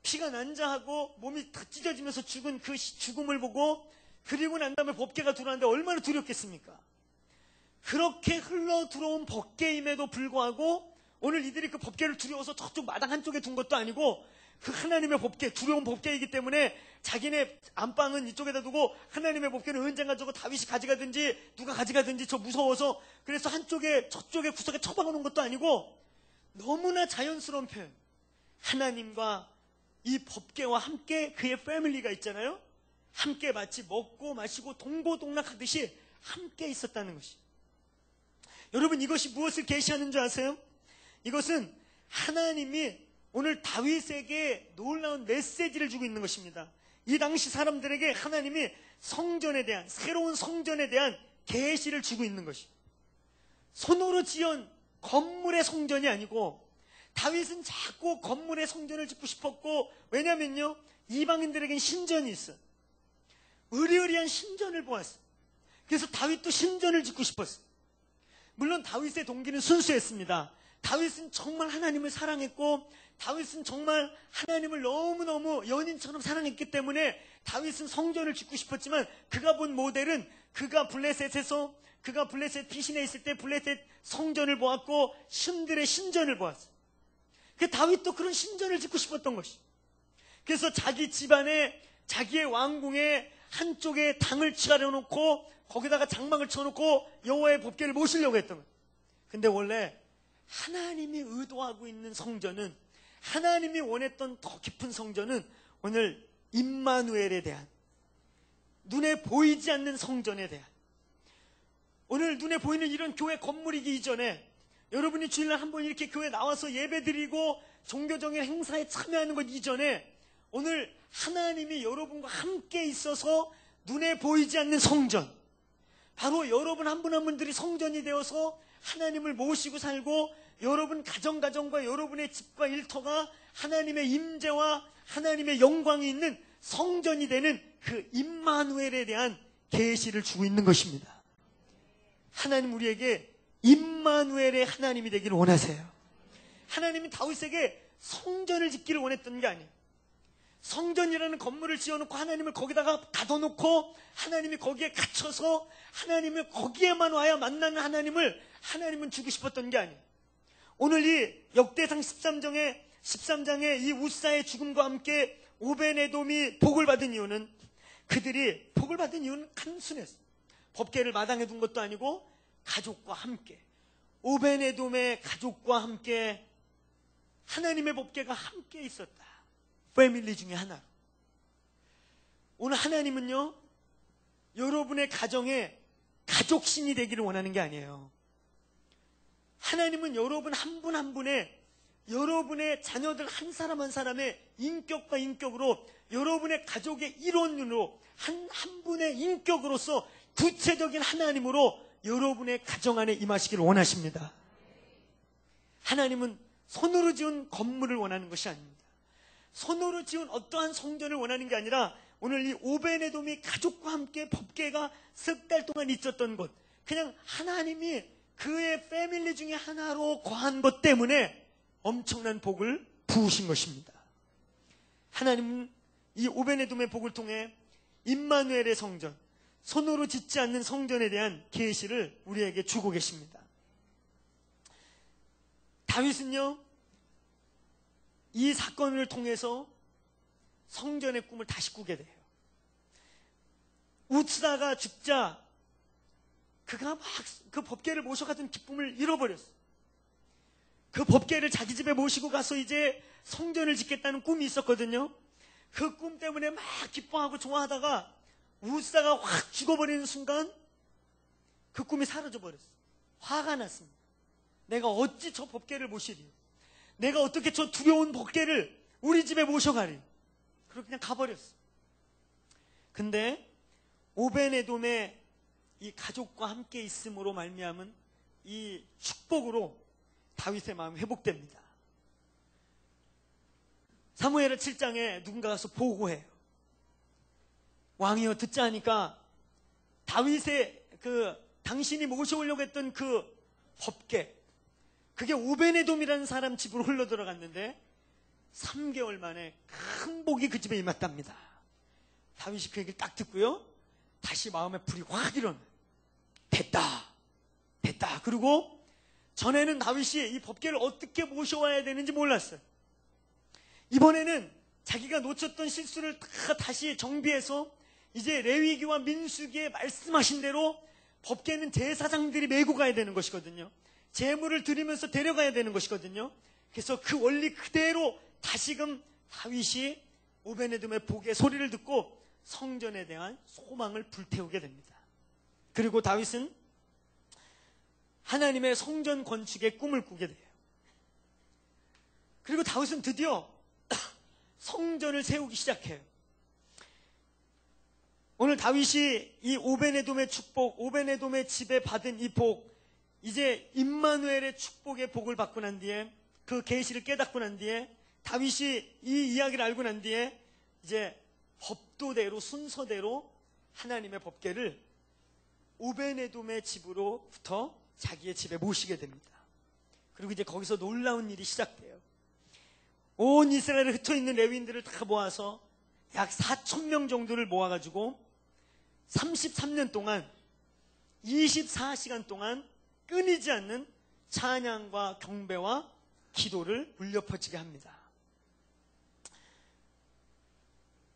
피가 난자하고 몸이 다 찢어지면서 죽은 그 죽음을 보고, 그리고 난 다음에 법궤가 들어왔는데 얼마나 두렵겠습니까? 그렇게 흘러 들어온 법궤임에도 불구하고 오늘 이들이 그 법궤를 두려워서 저쪽 마당 한쪽에 둔 것도 아니고, 그 하나님의 법궤, 두려운 법궤이기 때문에 자기네 안방은 이쪽에다 두고 하나님의 법궤는 언젠가 저거 다윗이 가져가든지 누가 가져가든지 저 무서워서 그래서 한쪽에 저쪽에 구석에 처박아 놓은 것도 아니고, 너무나 자연스러운 표현. 하나님과 이 법궤와 함께 그의 패밀리가 있잖아요. 함께 마치 먹고 마시고 동고동락하듯이 함께 있었다는 것이. 여러분, 이것이 무엇을 계시하는 줄 아세요? 이것은 하나님이 오늘 다윗에게 놀라운 메시지를 주고 있는 것입니다. 이 당시 사람들에게 하나님이 성전에 대한, 새로운 성전에 대한 계시를 주고 있는 것이. 손으로 지은 건물의 성전이 아니고, 다윗은 자꾸 건물의 성전을 짓고 싶었고, 왜냐면요, 이방인들에겐 신전이 있어. 의리의리한 신전을 보았어. 그래서 다윗도 신전을 짓고 싶었어. 물론 다윗의 동기는 순수했습니다. 다윗은 정말 하나님을 사랑했고, 다윗은 정말 하나님을 너무너무 연인처럼 사랑했기 때문에 다윗은 성전을 짓고 싶었지만, 그가 본 모델은 그가 블레셋에서, 그가 블레셋 피신에 있을 때 블레셋 성전을 보았고 신들의 신전을 보았어. 그 다윗도 그런 신전을 짓고 싶었던 것이. 그래서 자기 집안에, 자기의 왕궁에 한쪽에 당을 차려놓고 거기다가 장막을 쳐놓고 여호와의 법궤를 모시려고 했던 거예요. 근데 원래 하나님이 의도하고 있는 성전은, 하나님이 원했던 더 깊은 성전은 오늘 임마누엘에 대한, 눈에 보이지 않는 성전에 대한, 오늘 눈에 보이는 이런 교회 건물이기 이전에 여러분이 주일날 한번 이렇게 교회 나와서 예배드리고 종교적인 행사에 참여하는 것 이전에 오늘 하나님이 여러분과 함께 있어서 눈에 보이지 않는 성전, 바로 여러분 한 분 한 분들이 성전이 되어서 하나님을 모시고 살고, 여러분 가정과 여러분의 집과 일터가 하나님의 임재와 하나님의 영광이 있는 성전이 되는 그 임마누엘에 대한 계시를 주고 있는 것입니다. 하나님 우리에게 임마누엘의 하나님이 되기를 원하세요. 하나님이 다윗에게 성전을 짓기를 원했던 게 아니에요. 성전이라는 건물을 지어놓고 하나님을 거기다가 가둬놓고 하나님이 거기에 갇혀서 하나님을 거기에만 와야 만나는 하나님은 주고 싶었던 게 아니에요. 오늘 이 역대상 13장의 이 우사의 죽음과 함께 오벤에돔이 복을 받은 이유는, 그들이 복을 받은 이유는 단순했어요. 법궤를 마당에 둔 것도 아니고 가족과 함께, 오벤에돔의 가족과 함께 하나님의 법궤가 함께 있었다. 패밀리 중에 하나로. 오늘 하나님은요, 여러분의 가정에 가족신이 되기를 원하는 게 아니에요. 하나님은 여러분 한 분 한 분의, 여러분의 자녀들 한 사람 한 사람의 인격과 인격으로, 여러분의 가족의 일원으로, 한 분의 인격으로서 구체적인 하나님으로 여러분의 가정 안에 임하시기를 원하십니다. 하나님은 손으로 지은 건물을 원하는 것이 아닙니다. 손으로 지은 어떠한 성전을 원하는 게 아니라, 오늘 이 오벤에돔이 가족과 함께 법궤가 석 달 동안 있었던 곳, 그냥 하나님이 그의 패밀리 중에 하나로 거한 것 때문에 엄청난 복을 부으신 것입니다. 하나님은 이 오벤에돔의 복을 통해 임마누엘의 성전, 손으로 짓지 않는 성전에 대한 계시를 우리에게 주고 계십니다. 다윗은요, 이 사건을 통해서 성전의 꿈을 다시 꾸게 돼요. 우스다가 죽자 그가 막 그 법궤를 모셔가던 기쁨을 잃어버렸어. 그 법궤를 자기 집에 모시고 가서 이제 성전을 짓겠다는 꿈이 있었거든요. 그 꿈 때문에 막 기뻐하고 좋아하다가 우스다가 확 죽어버리는 순간 그 꿈이 사라져버렸어. 화가 났습니다. 내가 어찌 저 법궤를 모시리요? 내가 어떻게 저 두려운 법궤를 우리 집에 모셔가리? 그렇게 그냥 가버렸어. 근데 오벤에돔의 이 가족과 함께 있음으로 말미암은 이 축복으로 다윗의 마음이 회복됩니다. 사무엘 7장에 누군가 가서 보고해요. 왕이여 듣자 하니까 당신이 모셔오려고 했던 그 법궤, 그게 오베네돔이라는 사람 집으로 흘러들어갔는데 3개월 만에 큰 복이 그 집에 임했답니다. 다윗이 그 얘기를 딱 듣고요, 다시 마음에 불이 확 일어나. 됐다. 그리고 전에는 다윗이 이 법궤를 어떻게 모셔와야 되는지 몰랐어요. 이번에는 자기가 놓쳤던 실수를 다 다시 정비해서 이제 레위기와 민수기에 말씀하신 대로 법궤는 제사장들이 메고 가야 되는 것이거든요. 제물을 드리면서 데려가야 되는 것이거든요. 그래서 그 원리 그대로 다시금 다윗이 오베네돔의 복의 소리를 듣고 성전에 대한 소망을 불태우게 됩니다. 그리고 다윗은 하나님의 성전 건축의 꿈을 꾸게 돼요. 그리고 다윗은 드디어 성전을 세우기 시작해요. 오늘 다윗이 이 오베네돔의 축복, 오베네돔의 집에 받은 이 복, 이제 임마누엘의 축복의 복을 받고 난 뒤에, 그 계시를 깨닫고 난 뒤에, 다윗이 이 이야기를 알고 난 뒤에 이제 법도대로, 순서대로 하나님의 법궤를 오베네돔의 집으로부터 자기의 집에 모시게 됩니다. 그리고 이제 거기서 놀라운 일이 시작돼요. 온 이스라엘에 흩어있는 레위인들을 다 모아서 약 4,000명 정도를 모아가지고 33년 동안 24시간 동안 끊이지 않는 찬양과 경배와 기도를 울려 퍼지게 합니다.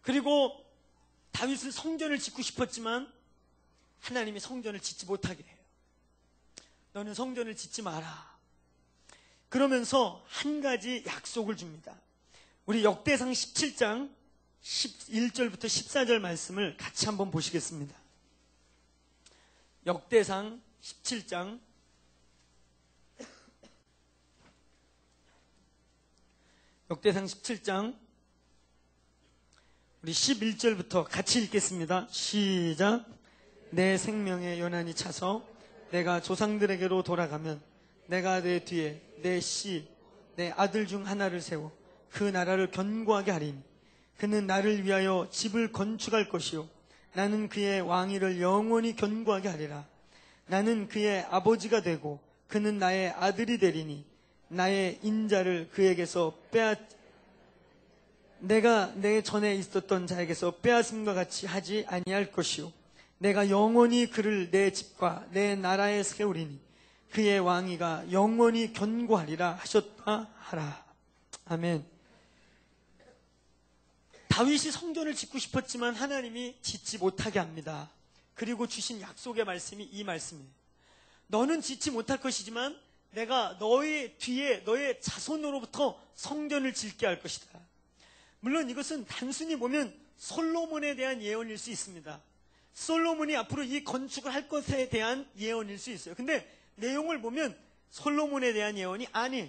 그리고 다윗은 성전을 짓고 싶었지만 하나님이 성전을 짓지 못하게 해요. 너는 성전을 짓지 마라. 그러면서 한 가지 약속을 줍니다. 우리 역대상 17장 11절부터 14절 말씀을 같이 한번 보시겠습니다. 역대상 17장 우리 11절부터 같이 읽겠습니다. 시작. 내 생명에 연한이 차서 내가 조상들에게로 돌아가면 내가 내 뒤에 내 씨, 내 아들 중 하나를 세워 그 나라를 견고하게 하리니 그는 나를 위하여 집을 건축할 것이요 나는 그의 왕위를 영원히 견고하게 하리라. 나는 그의 아버지가 되고 그는 나의 아들이 되리니 나의 인자를 그에게서 내가 내 전에 있었던 자에게서 빼앗음과 같이 하지 아니할 것이요 내가 영원히 그를 내 집과 내 나라에 세우리니 그의 왕위가 영원히 견고하리라 하셨다 하라. 아멘. 다윗이 성전을 짓고 싶었지만 하나님이 짓지 못하게 합니다. 그리고 주신 약속의 말씀이 이 말씀이에요. 너는 짓지 못할 것이지만 내가 너의 뒤에 너의 자손으로부터 성전을 짓게 할 것이다. 물론 이것은 단순히 보면 솔로몬에 대한 예언일 수 있습니다. 솔로몬이 앞으로 이 건축을 할 것에 대한 예언일 수 있어요. 근데 내용을 보면 솔로몬에 대한 예언이 아니에요.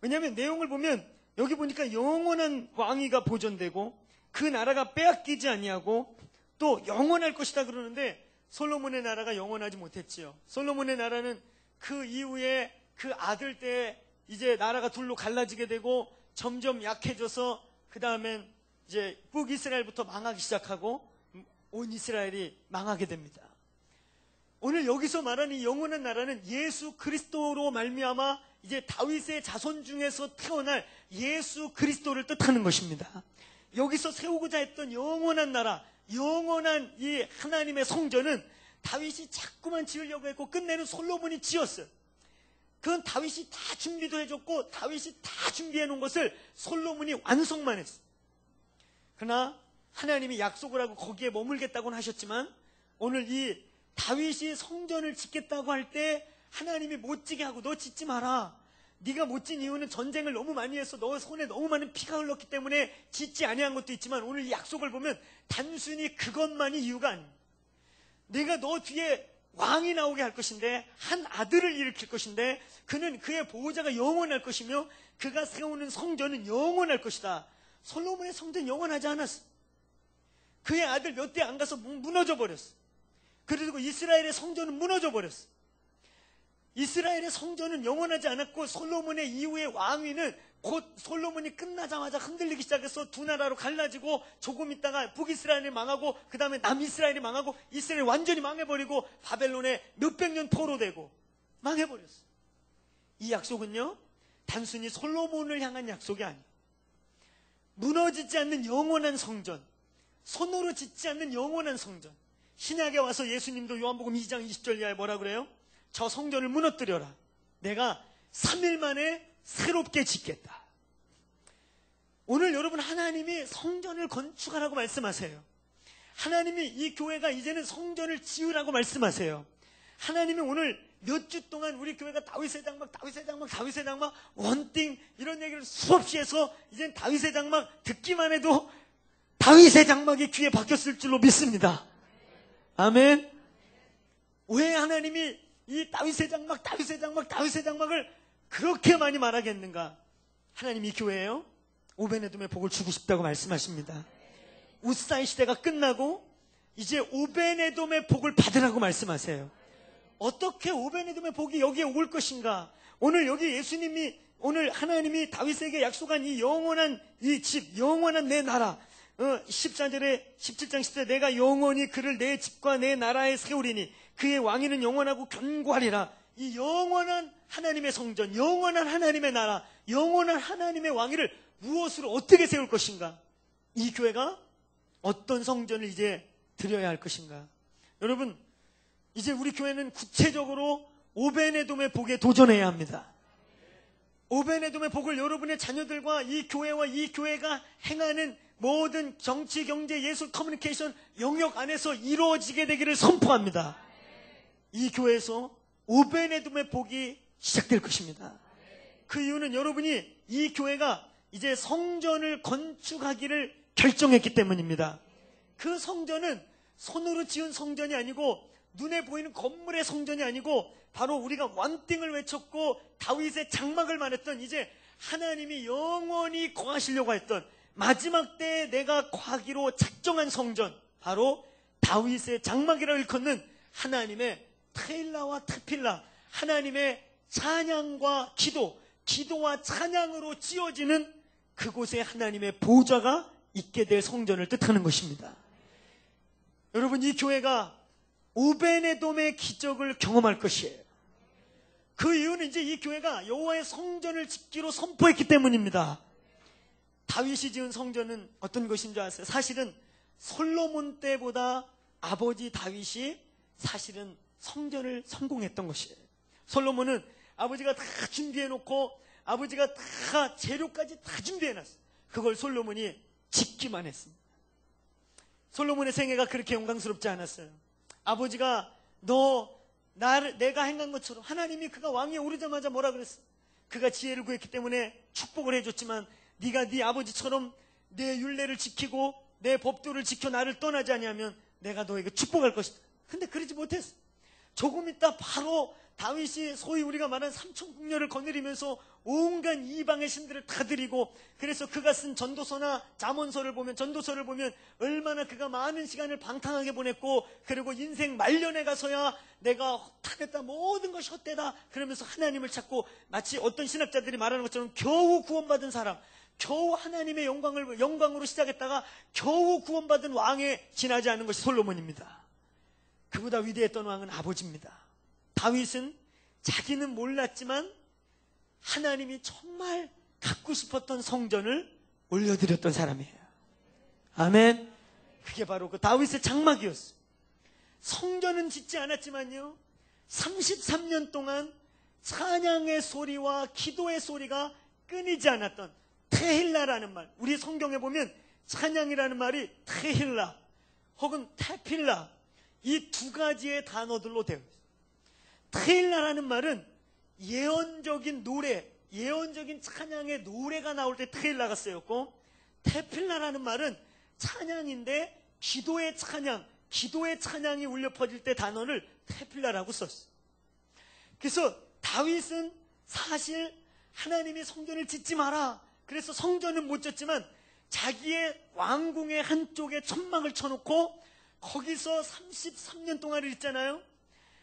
왜냐하면 내용을 보면 여기 보니까 영원한 왕위가 보존되고 그 나라가 빼앗기지 아니하고 또 영원할 것이다 그러는데 솔로몬의 나라가 영원하지 못했지요. 솔로몬의 나라는 그 이후에 그 아들 때 이제 나라가 둘로 갈라지게 되고 점점 약해져서 그 다음엔 이제 북이스라엘부터 망하기 시작하고 온 이스라엘이 망하게 됩니다. 오늘 여기서 말하는 이 영원한 나라는 예수 그리스도로 말미암아 이제 다윗의 자손 중에서 태어날 예수 그리스도를 뜻하는 것입니다. 여기서 세우고자 했던 영원한 나라, 영원한 이 하나님의 성전은 다윗이 자꾸만 지으려고 했고 끝내는 솔로몬이 지었어요. 그건 다윗이 다 준비도 해줬고 다윗이 다 준비해 놓은 것을 솔로몬이 완성만 했어요. 그러나 하나님이 약속을 하고 거기에 머물겠다고는 하셨지만 오늘 이 다윗이 성전을 짓겠다고 할 때 하나님이 못 지게 하고 너 짓지 마라. 네가 못 진 이유는 전쟁을 너무 많이 해서 너 손에 너무 많은 피가 흘렀기 때문에 짓지 아니한 것도 있지만 오늘 이 약속을 보면 단순히 그것만이 이유가 아닙니다. 내가 너 뒤에 왕이 나오게 할 것인데 한 아들을 일으킬 것인데 그는 그의 보호자가 영원할 것이며 그가 세우는 성전은 영원할 것이다. 솔로몬의 성전 영원하지 않았어. 그의 아들 몇 대 안 가서 무너져 버렸어. 그리고 이스라엘의 성전은 무너져 버렸어. 이스라엘의 성전은 영원하지 않았고 솔로몬의 이후의 왕위는 곧 솔로몬이 끝나자마자 흔들리기 시작해서 두 나라로 갈라지고 조금 있다가 북이스라엘이 망하고 그 다음에 남이스라엘이 망하고 이스라엘이 완전히 망해버리고 바벨론에 몇백 년 포로되고 망해버렸어요. 이 약속은요, 단순히 솔로몬을 향한 약속이 아니에요. 무너지지 않는 영원한 성전, 손으로 짓지 않는 영원한 성전. 신약에 와서 예수님도 요한복음 2장 20절 이하에 뭐라 그래요? 저 성전을 무너뜨려라. 내가 3일 만에 새롭게 짓겠다. 오늘 여러분, 하나님이 성전을 건축하라고 말씀하세요. 하나님이 이 교회가 이제는 성전을 지으라고 말씀하세요. 하나님이 오늘 몇 주 동안 우리 교회가 다윗의 장막, 다윗의 장막, 다윗의 장막, 원띵 이런 얘기를 수없이 해서 이젠 다윗의 장막 듣기만 해도 다윗의 장막이 귀에 박혔을 줄로 믿습니다. 아멘. 왜 하나님이 이 다윗의 장막, 다윗의 장막, 다윗의 장막을 그렇게 많이 말하겠는가? 하나님이 이 교회에요, 오베네돔의 복을 주고 싶다고 말씀하십니다. 우사의 시대가 끝나고 이제 오베네돔의 복을 받으라고 말씀하세요. 어떻게 오베네돔의 복이 여기에 올 것인가? 오늘 여기 예수님이, 오늘 하나님이 다윗에게 약속한 이 영원한 이 집, 영원한 내 나라, 14절에 17장 10절에 내가 영원히 그를 내 집과 내 나라에 세우리니 그의 왕위는 영원하고 견고하리라. 이 영원한 하나님의 성전, 영원한 하나님의 나라, 영원한 하나님의 왕위를 무엇으로 어떻게 세울 것인가? 이 교회가 어떤 성전을 이제 드려야 할 것인가? 여러분, 이제 우리 교회는 구체적으로 오베네돔의 복에 도전해야 합니다. 오베네돔의 복을 여러분의 자녀들과 이 교회와 이 교회가 행하는 모든 정치, 경제, 예술, 커뮤니케이션 영역 안에서 이루어지게 되기를 선포합니다. 이 교회에서 오베네돔의 복이 시작될 것입니다. 그 이유는 여러분이 이 교회가 이제 성전을 건축하기를 결정했기 때문입니다. 그 성전은 손으로 지은 성전이 아니고 눈에 보이는 건물의 성전이 아니고 바로 우리가 원띵을 외쳤고 다윗의 장막을 말했던, 이제 하나님이 영원히 거하시려고 했던 마지막 때에 내가 거하기로 작정한 성전, 바로 다윗의 장막이라고 일컫는 하나님의 테일라와 테필라, 하나님의 찬양과 기도와 찬양으로 지어지는 그곳에 하나님의 보좌가 있게 될 성전을 뜻하는 것입니다. 여러분, 이 교회가 오베네돔의 기적을 경험할 것이에요. 그 이유는 이제 이 교회가 여호와의 성전을 짓기로 선포했기 때문입니다. 다윗이 지은 성전은 어떤 것인 줄 아세요? 사실은 솔로몬 때보다 아버지 다윗이 사실은 성전을 성공했던 것이에요. 솔로몬은 아버지가 다 준비해놓고 아버지가 다 재료까지 다 준비해놨어요. 그걸 솔로몬이 짓기만 했습니다. 솔로몬의 생애가 그렇게 영광스럽지 않았어요. 아버지가 내가 행한 것처럼, 하나님이 그가 왕위에 오르자마자 뭐라 그랬어? 그가 지혜를 구했기 때문에 축복을 해줬지만 네가 네 아버지처럼 내 율례를 지키고 내 법도를 지켜 나를 떠나지 아니하면 내가 너에게 축복할 것이다. 근데 그러지 못했어. 조금 있다 바로 다윗이 소위 우리가 말하는 삼천국녀를 거느리면서 온갖 이방의 신들을 다 드리고, 그래서 그가 쓴 전도서나 잠언서를 보면, 전도서를 보면 얼마나 그가 많은 시간을 방탕하게 보냈고, 그리고 인생 말년에 가서야 내가 헛하겠다, 모든 것이 헛되다 그러면서 하나님을 찾고, 마치 어떤 신학자들이 말하는 것처럼 겨우 구원받은 사람, 겨우 하나님의 영광으로 시작했다가 겨우 구원받은 왕에 지나지 않은 것이 솔로몬입니다. 그보다 위대했던 왕은 아버지입니다. 다윗은 자기는 몰랐지만 하나님이 정말 갖고 싶었던 성전을 올려드렸던 사람이에요. 아멘. 그게 바로 그 다윗의 장막이었어요. 성전은 짓지 않았지만요, 33년 동안 찬양의 소리와 기도의 소리가 끊이지 않았던 테힐라라는 말, 우리 성경에 보면 찬양이라는 말이 테힐라 혹은 테필라, 이 두 가지의 단어들로 되어 있어요. 테힐라라는 말은 예언적인 노래, 예언적인 찬양의 노래가 나올 때 테힐라가 쓰였고, 테필라라는 말은 찬양인데 기도의 찬양이 울려 퍼질 때 단어를 테필라라고 썼어요. 그래서 다윗은 사실 하나님이 성전을 짓지 마라, 그래서 성전은 못 짓지만 자기의 왕궁의 한쪽에 천막을 쳐놓고 거기서 33년 동안을 있잖아요.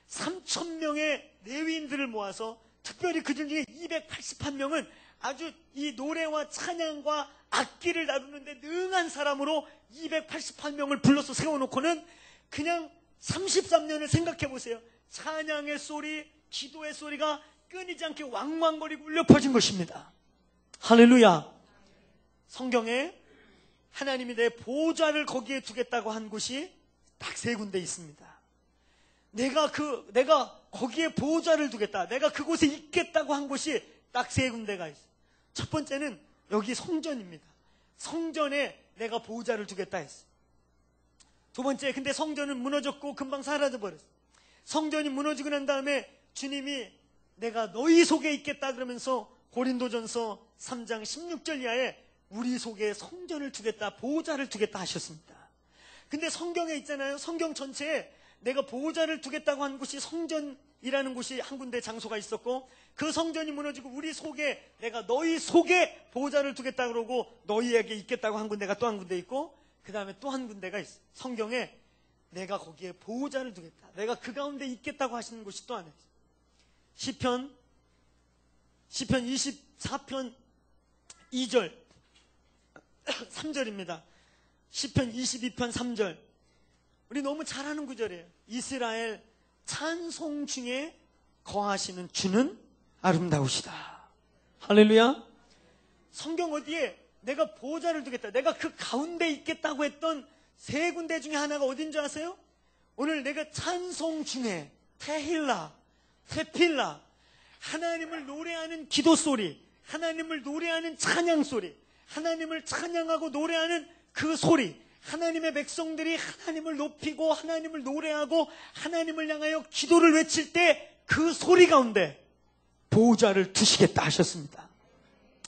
3,000명의 레위인들을 모아서, 특별히 그들 중에 281명은 아주 이 노래와 찬양과 악기를 다루는데 능한 사람으로 288명을 불러서 세워놓고는 그냥 33년을 생각해 보세요. 찬양의 소리, 기도의 소리가 끊이지 않게 왕왕거리고 울려 퍼진 것입니다. 할렐루야. 성경에 하나님이 내 보좌를 거기에 두겠다고 한 곳이 딱 3군데 있습니다. 내가 거기에 보좌를 두겠다, 내가 그곳에 있겠다고 한 곳이 딱 3군데가 있어요. 첫 번째는 여기 성전입니다. 성전에 내가 보좌를 두겠다 했어요. 두 번째, 근데 성전은 무너졌고 금방 사라져버렸어요. 성전이 무너지고 난 다음에 주님이 내가 너희 속에 있겠다 그러면서 고린도전서 3장 16절 이하에 우리 속에 성전을 두겠다, 보좌를 두겠다 하셨습니다. 근데 성경에 있잖아요. 성경 전체에 내가 보좌를 두겠다고 한 곳이 성전이라는 곳이 한 군데 장소가 있었고, 그 성전이 무너지고 우리 속에 내가 너희 속에 보좌를 두겠다 그러고 너희에게 있겠다고 한 군데가 또 한 군데 있고, 그 다음에 또 한 군데가 있어요. 성경에 내가 거기에 보좌를 두겠다, 내가 그 가운데 있겠다고 하시는 곳이 또 하나 있어요. 시편 24편 2절 3절입니다. 시편 22편 3절. 우리 너무 잘 아는 구절이에요. 이스라엘 찬송 중에 거하시는 주는 아름다우시다. 할렐루야. 성경 어디에 내가 보좌를 두겠다, 내가 그 가운데 있겠다고 했던 3군데 중에 하나가 어딘 줄 아세요? 오늘 내가 찬송 중에 테힐라, 테필라, 하나님을 노래하는 기도 소리, 하나님을 노래하는 찬양 소리, 하나님을 찬양하고 노래하는 그 소리, 하나님의 백성들이 하나님을 높이고 하나님을 노래하고 하나님을 향하여 기도를 외칠 때 그 소리 가운데 보좌를 두시겠다 하셨습니다.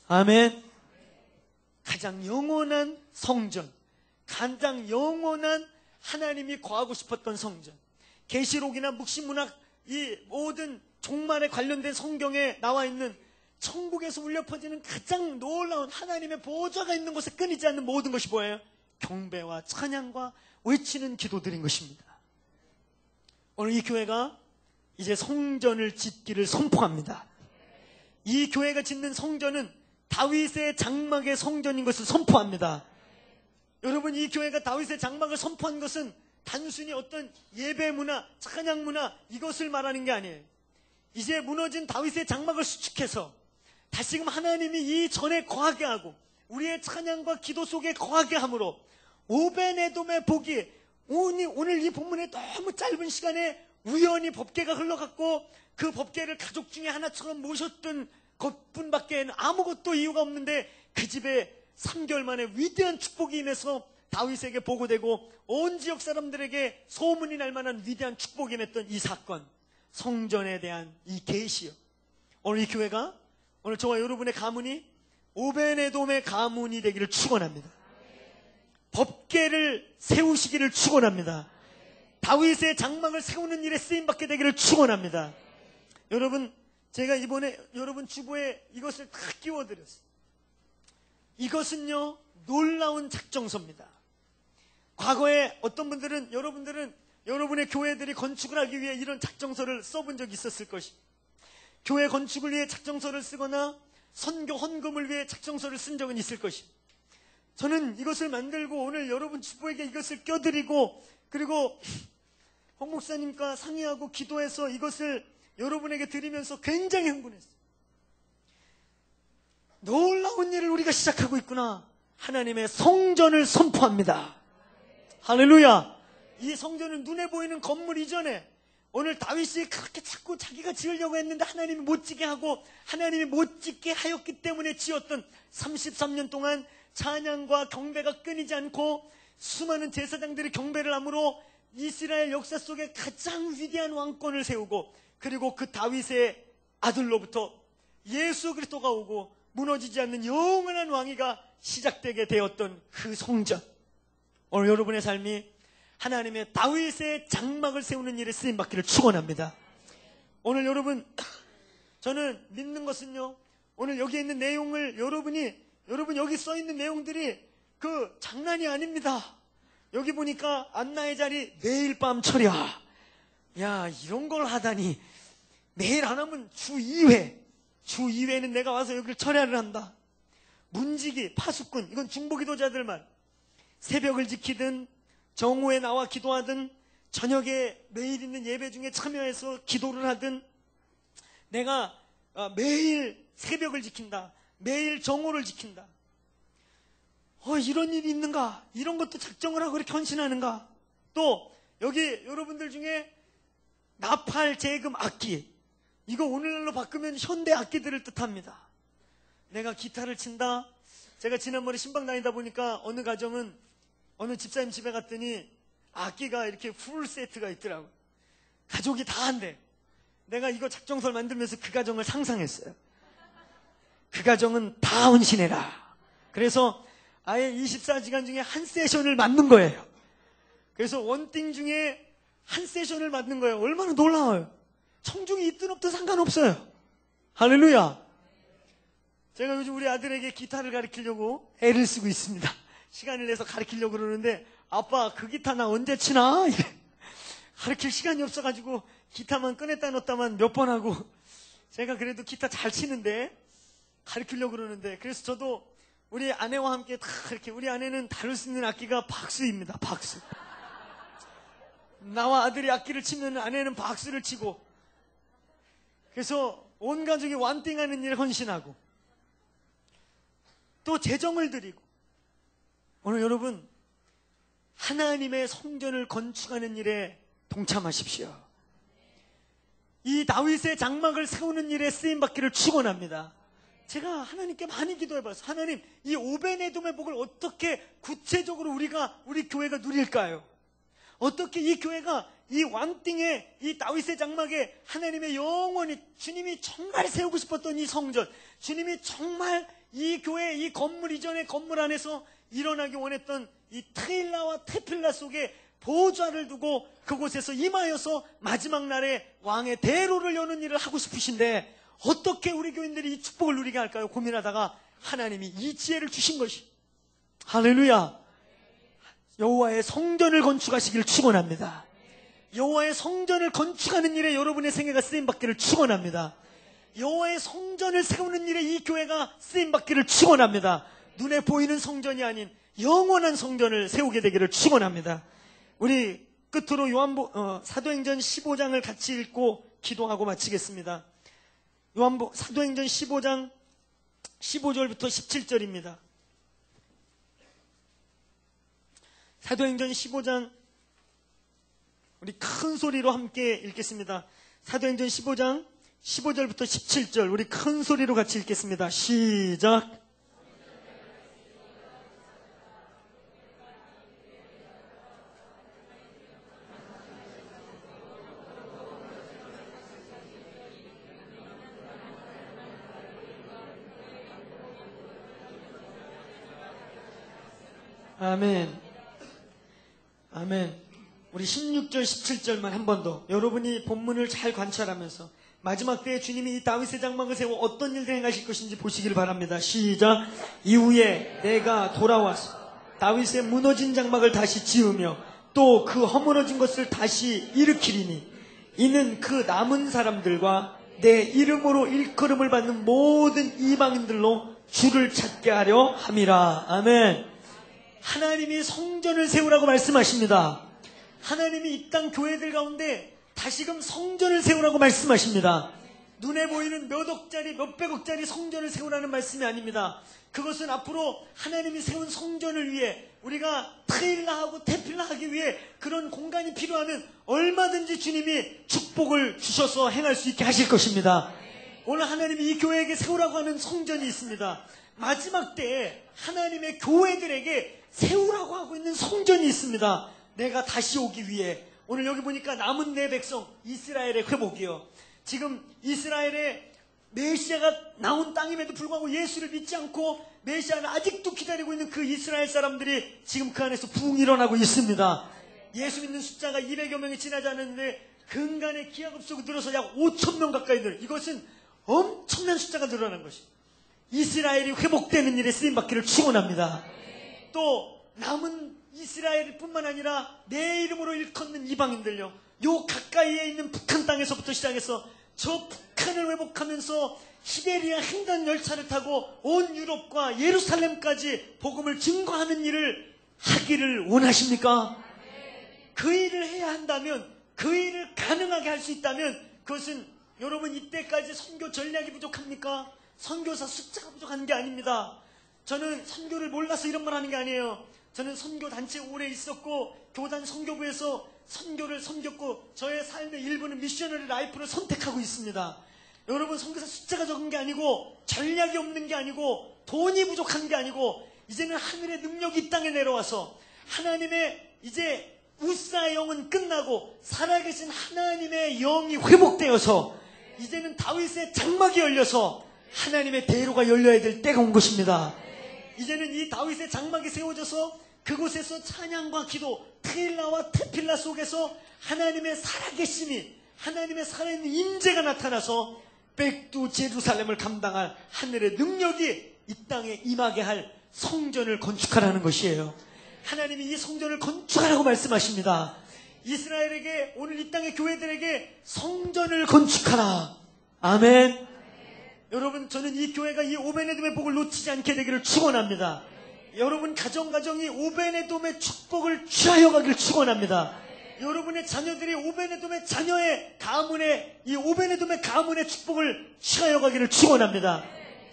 아멘. 가장 영원한 성전, 가장 영원한 하나님이 거하고 싶었던 성전, 계시록이나 묵시문학 이 모든 종말에 관련된 성경에 나와 있는 천국에서 울려 퍼지는 가장 놀라운 하나님의 보좌가 있는 곳에 끊이지 않는 모든 것이 뭐예요? 경배와 찬양과 외치는 기도들인 것입니다. 오늘 이 교회가 이제 성전을 짓기를 선포합니다. 이 교회가 짓는 성전은 다윗의 장막의 성전인 것을 선포합니다. 여러분, 이 교회가 다윗의 장막을 선포한 것은 단순히 어떤 예배 문화, 찬양 문화 이것을 말하는 게 아니에요. 이제 무너진 다윗의 장막을 수축해서 다시금 하나님이 이 전에 거하게 하고 우리의 찬양과 기도 속에 거하게 함으로 오베네돔의 복이, 오늘 이 본문에 너무 짧은 시간에 우연히 법궤가 흘러갔고 그 법궤를 가족 중에 하나처럼 모셨던 것뿐밖에 아무것도 이유가 없는데 그 집에 3개월 만에 위대한 축복이 임해서 다윗에게 보고되고 온 지역 사람들에게 소문이 날 만한 위대한 축복이 임했던 이 사건, 성전에 대한 이 계시요. 오늘 이 교회가, 오늘 저와 여러분의 가문이 오베네돔의 가문이 되기를 축원합니다. 법궤를 세우시기를 축원합니다. 다윗의 장막을 세우는 일에 쓰임받게 되기를 축원합니다. 여러분, 제가 이번에 여러분 주보에 이것을 다 끼워드렸어요. 이것은요, 놀라운 작정서입니다. 과거에 어떤 분들은, 여러분의 교회들이 건축을 하기 위해 이런 작정서를 써본 적이 있었을 것입니다. 교회 건축을 위해 작정서를 쓰거나 선교 헌금을 위해 작정서를 쓴 적은 있을 것입니다. 저는 이것을 만들고 오늘 여러분 주보에게 이것을 껴드리고 그리고 홍 목사님과 상의하고 기도해서 이것을 여러분에게 드리면서 굉장히 흥분했어요. 놀라운 일을 우리가 시작하고 있구나. 하나님의 성전을 선포합니다. 할렐루야. 이 성전은 눈에 보이는 건물 이전에 오늘 다윗이 그렇게 자꾸 자기가 지으려고 했는데 하나님이 못 지게 하고 하나님이 못 짓게 하였기 때문에 지었던 33년 동안 찬양과 경배가 끊이지 않고 수많은 제사장들이 경배를 함으로 이스라엘 역사 속에 가장 위대한 왕권을 세우고 그리고 그 다윗의 아들로부터 예수 그리스도가 오고 무너지지 않는 영원한 왕위가 시작되게 되었던 그 성전. 오늘 여러분의 삶이 하나님의 다윗의 장막을 세우는 일에 쓰임받기를 축원합니다. 오늘 여러분, 저는 믿는 것은요, 오늘 여기 있는 내용을 여러분 여기 써 있는 내용들이 그 장난이 아닙니다. 여기 보니까 안나의 자리 매일 밤 철야. 야, 이런 걸 하다니. 매일 안 하면 주 2회. 주 2회는 내가 와서 여기를 철야를 한다. 문지기, 파수꾼, 이건 중보기도자들만. 새벽을 지키든 정오에 나와 기도하든 저녁에 매일 있는 예배 중에 참여해서 기도를 하든 내가 매일 새벽을 지킨다. 매일 정오를 지킨다. 이런 일이 있는가? 이런 것도 작정을 하고 이렇게 헌신하는가? 또 여기 여러분들 중에 나팔, 재금, 악기, 이거 오늘날로 바꾸면 현대 악기들을 뜻합니다. 내가 기타를 친다. 제가 지난번에 신방 다니다 보니까 어느 가정은 어느 집사님 집에 갔더니 악기가 이렇게 풀 세트가 있더라고요. 가족이 다 한대. 내가 이거 작정서를 만들면서 그 가정을 상상했어요. 그 가정은 다 헌신해라. 그래서 아예 24시간 중에 한 세션을 맞는 거예요. 그래서 원띵 중에 한 세션을 맞는 거예요. 얼마나 놀라워요. 청중이 있든 없든 상관없어요. 할렐루야. 제가 요즘 우리 아들에게 기타를 가르치려고 애를 쓰고 있습니다. 시간을 내서 가르치려고 그러는데 아빠 그 기타 나 언제 치나? 가르칠 시간이 없어가지고 기타만 꺼냈다 놨다만 몇 번 하고 제가 그래도 기타 잘 치는데 가르치려고 그러는데 그래서 저도 우리 아내와 함께 다 이렇게 우리 아내는 다룰 수 있는 악기가 박수입니다. 박수. 나와 아들이 악기를 치면 아내는 박수를 치고 그래서 온 가족이 완띵하는 일에 헌신하고 또 재정을 드리고 오늘 여러분 하나님의 성전을 건축하는 일에 동참하십시오. 이 다윗의 장막을 세우는 일에 쓰임받기를 축원합니다. 제가 하나님께 많이 기도해봤어요. 하나님, 이 오베네돔의 복을 어떻게 구체적으로 우리 교회가 누릴까요? 어떻게 이 교회가 이 왕띵에 이 다윗의 장막에 하나님의 영원히 주님이 정말 세우고 싶었던 이 성전, 주님이 정말 이 교회 이 건물 이전의 건물 안에서 일어나기 원했던 이 트일라와 테필라 속에 보좌를 두고 그곳에서 임하여서 마지막 날에 왕의 대로를 여는 일을 하고 싶으신데 어떻게 우리 교인들이 이 축복을 누리게 할까요? 고민하다가 하나님이 이 지혜를 주신 것이 할렐루야. 여호와의 성전을 건축하시기를 축원합니다. 여호와의 성전을 건축하는 일에 여러분의 생애가 쓰임받기를 축원합니다. 여호와의 성전을 세우는 일에 이 교회가 쓰임받기를 축원합니다. 눈에 보이는 성전이 아닌 영원한 성전을 세우게 되기를 축원합니다. 우리 끝으로 사도행전 15장을 같이 읽고 기도하고 마치겠습니다. 사도행전 15장 15절부터 17절입니다. 사도행전 15장 우리 큰 소리로 함께 읽겠습니다. 사도행전 15장 15절부터 17절 우리 큰 소리로 같이 읽겠습니다. 시작. 아멘. 아멘. 우리 16절, 17절만 한 번 더. 여러분이 본문을 잘 관찰하면서 마지막 때에 주님이 이 다윗의 장막을 세워 어떤 일을 행하실 것인지 보시길 바랍니다. 시작. 이후에 내가 돌아와서 다윗의 무너진 장막을 다시 지으며 또 그 허물어진 것을 다시 일으키리니 이는 그 남은 사람들과 내 이름으로 일컬음을 받는 모든 이방인들로 주를 찾게 하려 함이라. 아멘. 하나님이 성전을 세우라고 말씀하십니다. 하나님이 이 땅 교회들 가운데 다시금 성전을 세우라고 말씀하십니다. 눈에 보이는 몇 억짜리 몇백억짜리 성전을 세우라는 말씀이 아닙니다. 그것은 앞으로 하나님이 세운 성전을 위해 우리가 트일라하고 테필라하기 위해 그런 공간이 필요하면 얼마든지 주님이 축복을 주셔서 행할 수 있게 하실 것입니다. 오늘 하나님이 이 교회에게 세우라고 하는 성전이 있습니다. 마지막 때에 하나님의 교회들에게 세우라고 하고 있는 성전이 있습니다. 내가 다시 오기 위해. 오늘 여기 보니까 남은 내 백성 이스라엘의 회복이요. 지금 이스라엘의 메시아가 나온 땅임에도 불구하고 예수를 믿지 않고 메시아를 아직도 기다리고 있는 그 이스라엘 사람들이 지금 그 안에서 부흥이 일어나고 있습니다. 예수 믿는 숫자가 200여 명이 지나지 않았는데 근간의 기하급수가 늘어서 약 5,000명 가까이 늘. 이것은 엄청난 숫자가 늘어난 것입니다. 이스라엘이 회복되는 일에 쓰임받기를 축원합니다. 또 남은 이스라엘뿐만 아니라 내 이름으로 일컫는 이방인들요. 요 가까이에 있는 북한 땅에서부터 시작해서 저 북한을 회복하면서 시베리아 횡단 열차를 타고 온 유럽과 예루살렘까지 복음을 증거하는 일을 하기를 원하십니까? 그 일을 해야 한다면, 그 일을 가능하게 할 수 있다면, 그것은 여러분 이때까지 선교 전략이 부족합니까? 선교사 숫자가 부족한 게 아닙니다. 저는 선교를 몰라서 이런 말 하는 게 아니에요. 저는 선교 단체에 오래 있었고 교단 선교부에서 선교를 섬겼고 저의 삶의 일부는 미셔너리 라이프를 선택하고 있습니다. 여러분, 선교사 숫자가 적은 게 아니고 전략이 없는 게 아니고 돈이 부족한 게 아니고 이제는 하늘의 능력이 이 땅에 내려와서 하나님의 이제 우사의 영은 끝나고 살아계신 하나님의 영이 회복되어서 이제는 다윗의 장막이 열려서 하나님의 대로가 열려야 될 때가 온 것입니다. 이제는 이 다윗의 장막이 세워져서 그곳에서 찬양과 기도, 트일라와 테필라 속에서 하나님의 살아계심이, 하나님의 살아있는 임재가 나타나서 백두 제루살렘을 감당할 하늘의 능력이 이 땅에 임하게 할 성전을 건축하라는 것이에요. 하나님이 이 성전을 건축하라고 말씀하십니다. 이스라엘에게, 오늘 이 땅의 교회들에게 성전을 건축하라. 아멘. 여러분, 저는 이 교회가 이 오베네돔의 복을 놓치지 않게 되기를 축원합니다. 여러분 가정이 오베네돔의 축복을 취하여 가기를 축원합니다. 여러분의 자녀들이 오베네돔의 자녀의 가문의, 이 오베네돔의 가문의 축복을 취하여 가기를 축원합니다.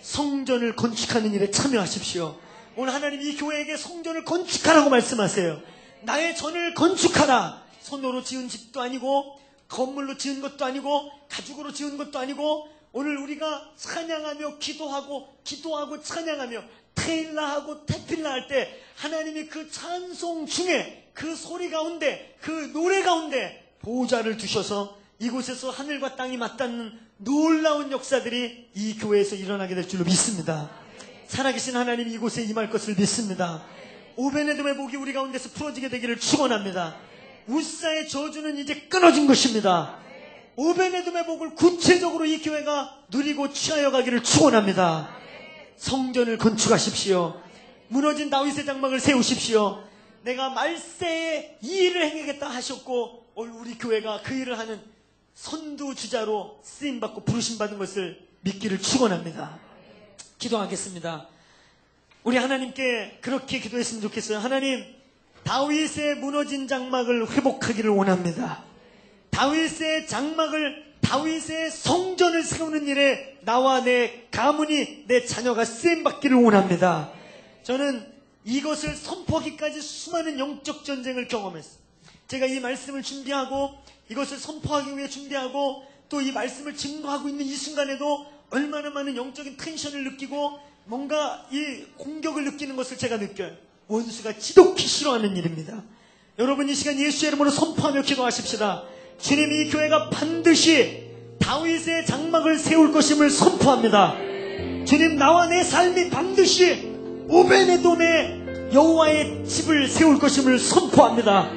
성전을 건축하는 일에 참여하십시오. 오늘 하나님 이 교회에게 성전을 건축하라고 말씀하세요. 나의 전을 건축하라. 손으로 지은 집도 아니고 건물로 지은 것도 아니고 가죽으로 지은 것도 아니고, 오늘 우리가 찬양하며 기도하고 찬양하며 테일라하고 테필라 할 때 하나님이 그 찬송 중에 그 소리 가운데, 그 노래 가운데 보좌를 두셔서 이곳에서 하늘과 땅이 맞닿는 놀라운 역사들이 이 교회에서 일어나게 될 줄로 믿습니다. 살아계신 하나님이 이곳에 임할 것을 믿습니다. 오베네돔의 복이 우리 가운데서 풀어지게 되기를 축원합니다. 우사의 저주는 이제 끊어진 것입니다. 오베네돔의 복을 구체적으로 이 교회가 누리고 취하여 가기를 축원합니다. 성전을 건축하십시오. 무너진 다윗의 장막을 세우십시오. 내가 말세에 이 일을 행하겠다 하셨고 오늘 우리 교회가 그 일을 하는 선두주자로 쓰임받고 부르심받은 것을 믿기를 축원합니다. 기도하겠습니다. 우리 하나님께 그렇게 기도했으면 좋겠어요. 하나님, 다윗의 무너진 장막을 회복하기를 원합니다. 다윗의 장막을, 다윗의 성전을 세우는 일에 나와 내 가문이, 내 자녀가 쓰임받기를 원합니다. 저는 이것을 선포하기까지 수많은 영적 전쟁을 경험했어요. 제가 이 말씀을 준비하고 이것을 선포하기 위해 준비하고 또 이 말씀을 증거하고 있는 이 순간에도 얼마나 많은 영적인 텐션을 느끼고 뭔가 이 공격을 느끼는 것을 제가 느껴요. 원수가 지독히 싫어하는 일입니다. 여러분, 이 시간 예수의 이름으로 선포하며 기도하십시다. 주님, 이 교회가 반드시 다윗의 장막을 세울 것임을 선포합니다. 주님, 나와 내 삶이 반드시 오베네돔의 여호와의 집을 세울 것임을 선포합니다.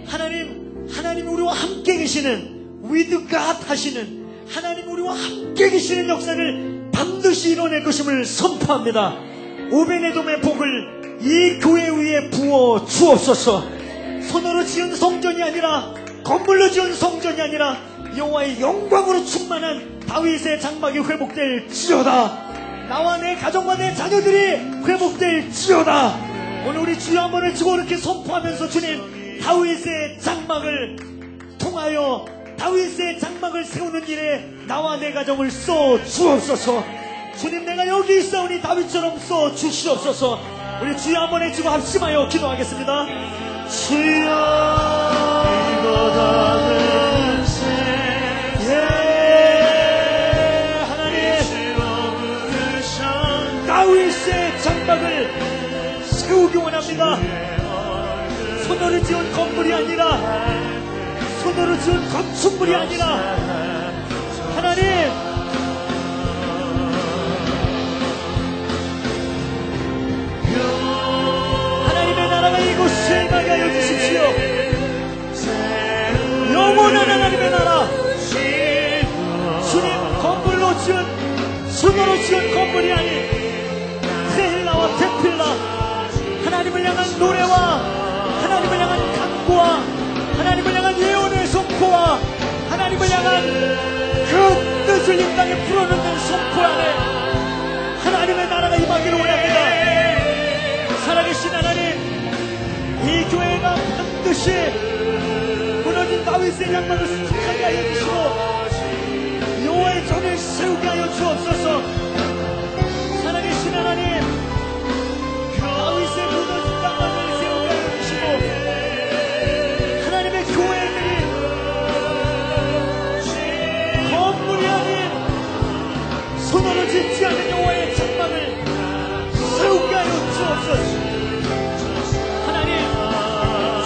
하나님 우리와 함께 계시는 with God 하시는 하나님, 우리와 함께 계시는 역사를 반드시 이뤄낼 것임을 선포합니다. 오베네돔의 복을 이 교회 위에 부어 주옵소서. 손으로 지은 성전이 아니라, 건물로 지은 성전이 아니라 여호와의 영광으로 충만한 다윗의 장막이 회복될지어다. 나와 내 가정과 내 자녀들이 회복될지어다. 오늘 우리 주여 한 번을 주고 이렇게 선포하면서, 주님, 다윗의 장막을 통하여 다윗의 장막을 세우는 일에 나와 내 가정을 써 주옵소서. 주님, 내가 여기 있사오니 다윗처럼 써 주시옵소서. 우리 주여 한 번 해주고 합심하여 기도하겠습니다. 주여, 하나님, 다윗의 장막을 세우기 원합니다. 손으로 지은 건물이 아니라, 손으로 지은 건축물이 아니라, 하나님, 하나님의 나라가 이곳에 임하게 하여 주십시오. 영원한 하나님의 나라. 주님, 건물로 지은, 손으로 지은 건물이 아닌 테힐라와 테필라, 하나님을 향한 노래와 하나님을 향한 간구와 하나님을 향한 예언의 선포와 하나님을 향한 그 그것을 이 땅에 풀어놓는 선포하네 하나님의 나라가 임하기를 원합니다. 살아계신 하나님, 이 교회가 반드시 무너진 다윗의 장막을 수축하게 하여 주시고 여호와의 전을 세우게 하여 주옵소서. 살아계신 하나님, 다윗의 무너진 장막을 세우게 하여 주시고 하나님의 교회들이 건물이 아닌 손으로 짓지 않은 여호와의 장막을 세우게 하여 주옵소서. 하나님,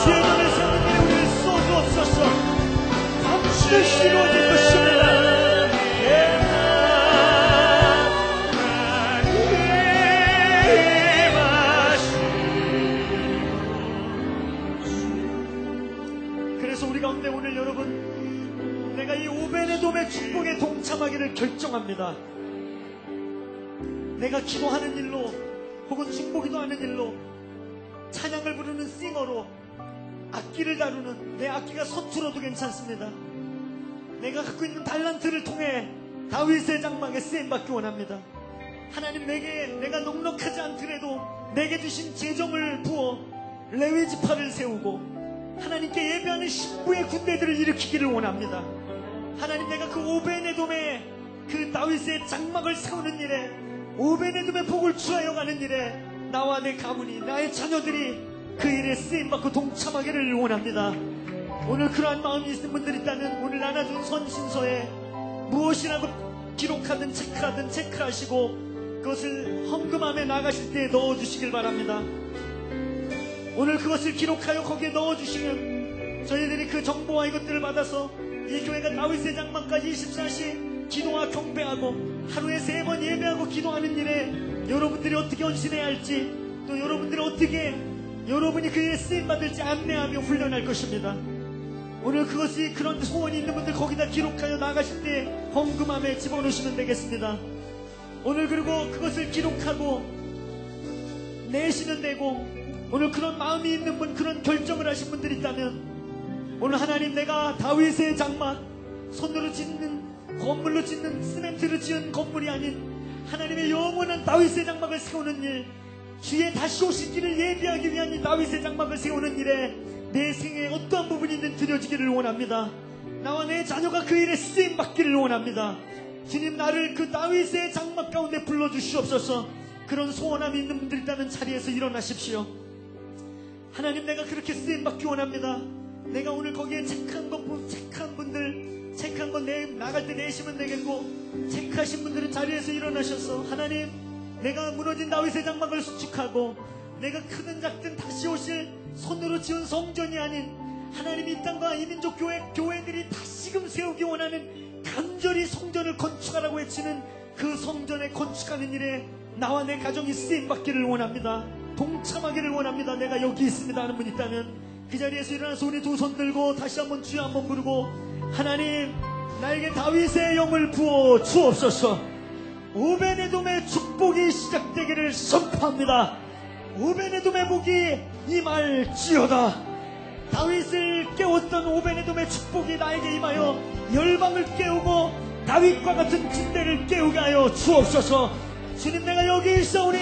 주의 전을 세우는 일에 우리를 쏘주옵소서. 반드시 이루어질 것입니다. 그래서 우리 가운데 오늘 여러분, 내가 이 오베네돔의 축복에 동참하기를 결정합니다. 내가 기도하는 일로 혹은 중보기도 하는 일로 찬양을 부르는 싱어로 악기를 다루는 내 악기가 서툴어도 괜찮습니다. 내가 갖고 있는 달란트를 통해 다윗의 장막에 쓰임받기 원합니다. 하나님, 내가 넉넉하지 않더라도 내게 주신 재정을 부어 레위 지파를 세우고 하나님께 예배하는 신부의 군대들을 일으키기를 원합니다. 하나님, 내가 그 오베네돔의 그 다윗의 장막을 세우는 일에 오베네돔의 복을 추하여 가는 일에 나와 내 가문이, 나의 자녀들이 그 일에 쓰임받고 동참하기를 원합니다. 오늘 그러한 마음이 있는 분들이 있다면 오늘 나눠준 선신서에 무엇이라도 기록하든 체크하든 체크하시고 그것을 헌금함에 나가실 때 넣어주시길 바랍니다. 오늘 그것을 기록하여 거기에 넣어주시면 저희들이 그 정보와 이것들을 받아서 이 교회가 다윗의 장막까지 24시 기도와 경배하고 하루에 3번 예배하고 기도하는 일에 여러분들이 어떻게 헌신해야 할지, 또 여러분들이 어떻게 여러분이 그 일에 쓰임받을지 안내하며 훈련할 것입니다. 오늘 그것이 그런 소원이 있는 분들 거기다 기록하여 나가실 때 헌금함에 집어넣으시면 되겠습니다. 오늘 그리고 그것을 기록하고 내시면 되고, 오늘 그런 마음이 있는 분, 그런 결정을 하신 분들이 있다면 오늘 하나님, 내가 다윗의 장막, 손으로 짓는 건물로 짓는 시멘트로 지은 건물이 아닌 하나님의 영원한 다윗의 장막을 세우는 일, 주의 다시 오실 길을 예비하기 위한 이 다윗의 장막을 세우는 일에 내 생에 어떠한 부분이든 드려지기를 원합니다. 나와 내 자녀가 그 일에 쓰임받기를 원합니다. 주님, 나를 그 다윗의 장막 가운데 불러주시옵소서. 그런 소원함이 있는 분들이 있다면 자리에서 일어나십시오. 하나님, 내가 그렇게 쓰임받기 원합니다. 내가 오늘 거기에 체크한 분들, 체크한 건 나갈 때 내시면 되겠고, 체크하신 분들은 자리에서 일어나셔서 하나님, 내가 무너진 다윗의 장막을 수축하고 내가 크든 작든 다시 오실 손으로 지은 성전이 아닌 하나님, 이 땅과 이민족 교회들이 다시금 세우기 원하는 간절히 성전을 건축하라고 외치는 그 성전에 건축하는 일에 나와 내 가정이 쓰임받기를 원합니다. 동참하기를 원합니다. 내가 여기 있습니다 하는 분 있다면 그 자리에서 일어나서 우리 두 손 들고 다시 한번 주여 한번 부르고, 하나님, 나에게 다윗의 영을 부어 주옵소서. 오베네돔의 축복이 시작되기를 선포합니다. 오베네돔의 복이 임할지어다. 다윗을 깨웠던 오베네돔의 축복이 나에게 임하여 열방을 깨우고 다윗과 같은 군대를 깨우게 하여 주옵소서. 주님, 내가 여기 있사오니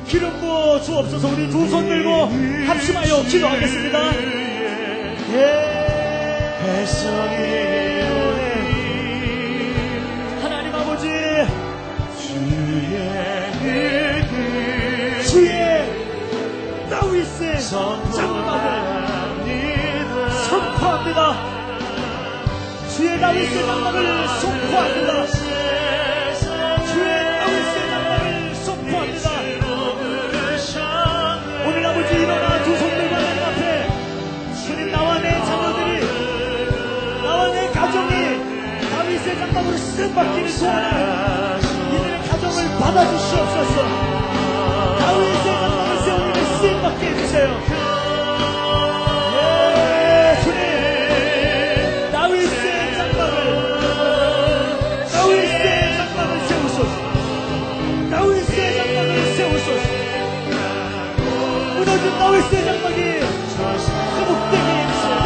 기름 부어 주옵소서. 우리 두 손 들고 합심하여 기도하겠습니다. 하나님 아버지, 주의 다윗의 장막을 선포합니다. 주의 다윗의 장막을 선포합니다. 주의 다윗의 장막을 선포합니다. 오늘 아버지, 일어나 두 손 들고 하나님 앞에, 주님, 나와 내 자녀들이, 나와 내 가정이 다윗의 장막으로 쓰임받기를 소원하는 이들의 가정을 받아주시옵소서. 다윗의 장막을 세우는 일에 쓰임받게 해주세요. 다윗의 장막이 회복되게 해주세요.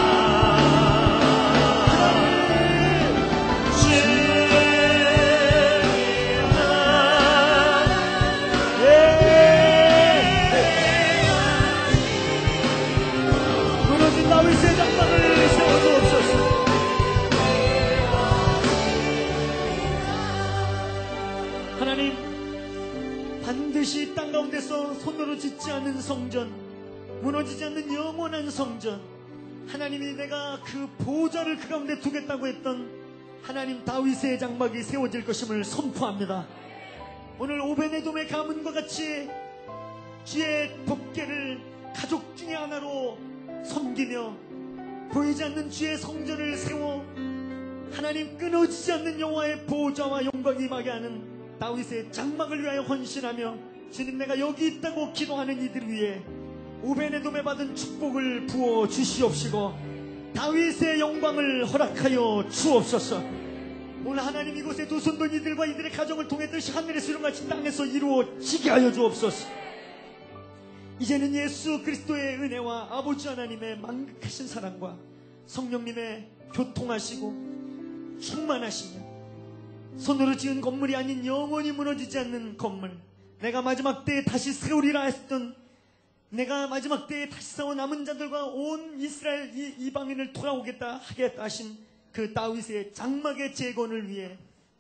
성전, 무너지지 않는 영원한 성전, 하나님이 내가 그 보좌를 그 가운데 두겠다고 했던 하나님 다윗의 장막이 세워질 것임을 선포합니다. 오늘 오베네돔의 가문과 같이 주의 법궤를 가족 중에 하나로 섬기며 보이지 않는 주의 성전을 세워 하나님 끊어지지 않는 여호와의 보좌와 영광이 임하게 하는 다윗의 장막을 위하여 헌신하며 주님 내가 여기 있다고 기도하는 이들 위해 오베네돔에 받은 축복을 부어 주시옵시고 다윗의 영광을 허락하여 주옵소서. 오늘 하나님 이곳에 두 손 든 이들과 이들의 가정을 통해 뜻이 하늘의 수령같이 땅에서 이루어지게 하여 주옵소서. 이제는 예수 그리스도의 은혜와 아버지 하나님의 만극하신 사랑과 성령님의 교통하시고 충만하시며 손으로 지은 건물이 아닌 영원히 무너지지 않는 건물, 내가 마지막 때에 다시 세우리라 했던, 내가 마지막 때에 다시 세워 남은 자들과 온 이스라엘 이방인을 돌아오겠다 하겠다 하신 그 다윗의 장막의 재건을 위해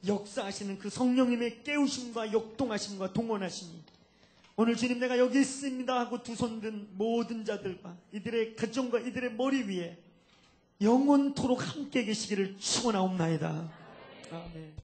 역사하시는 그 성령님의 깨우심과 역동하심과 동원하심이 오늘 주님 내가 여기 있습니다 하고 두 손 든 모든 자들과 이들의 가정과 이들의 머리 위에 영원토록 함께 계시기를 축원하옵나이다. 아멘.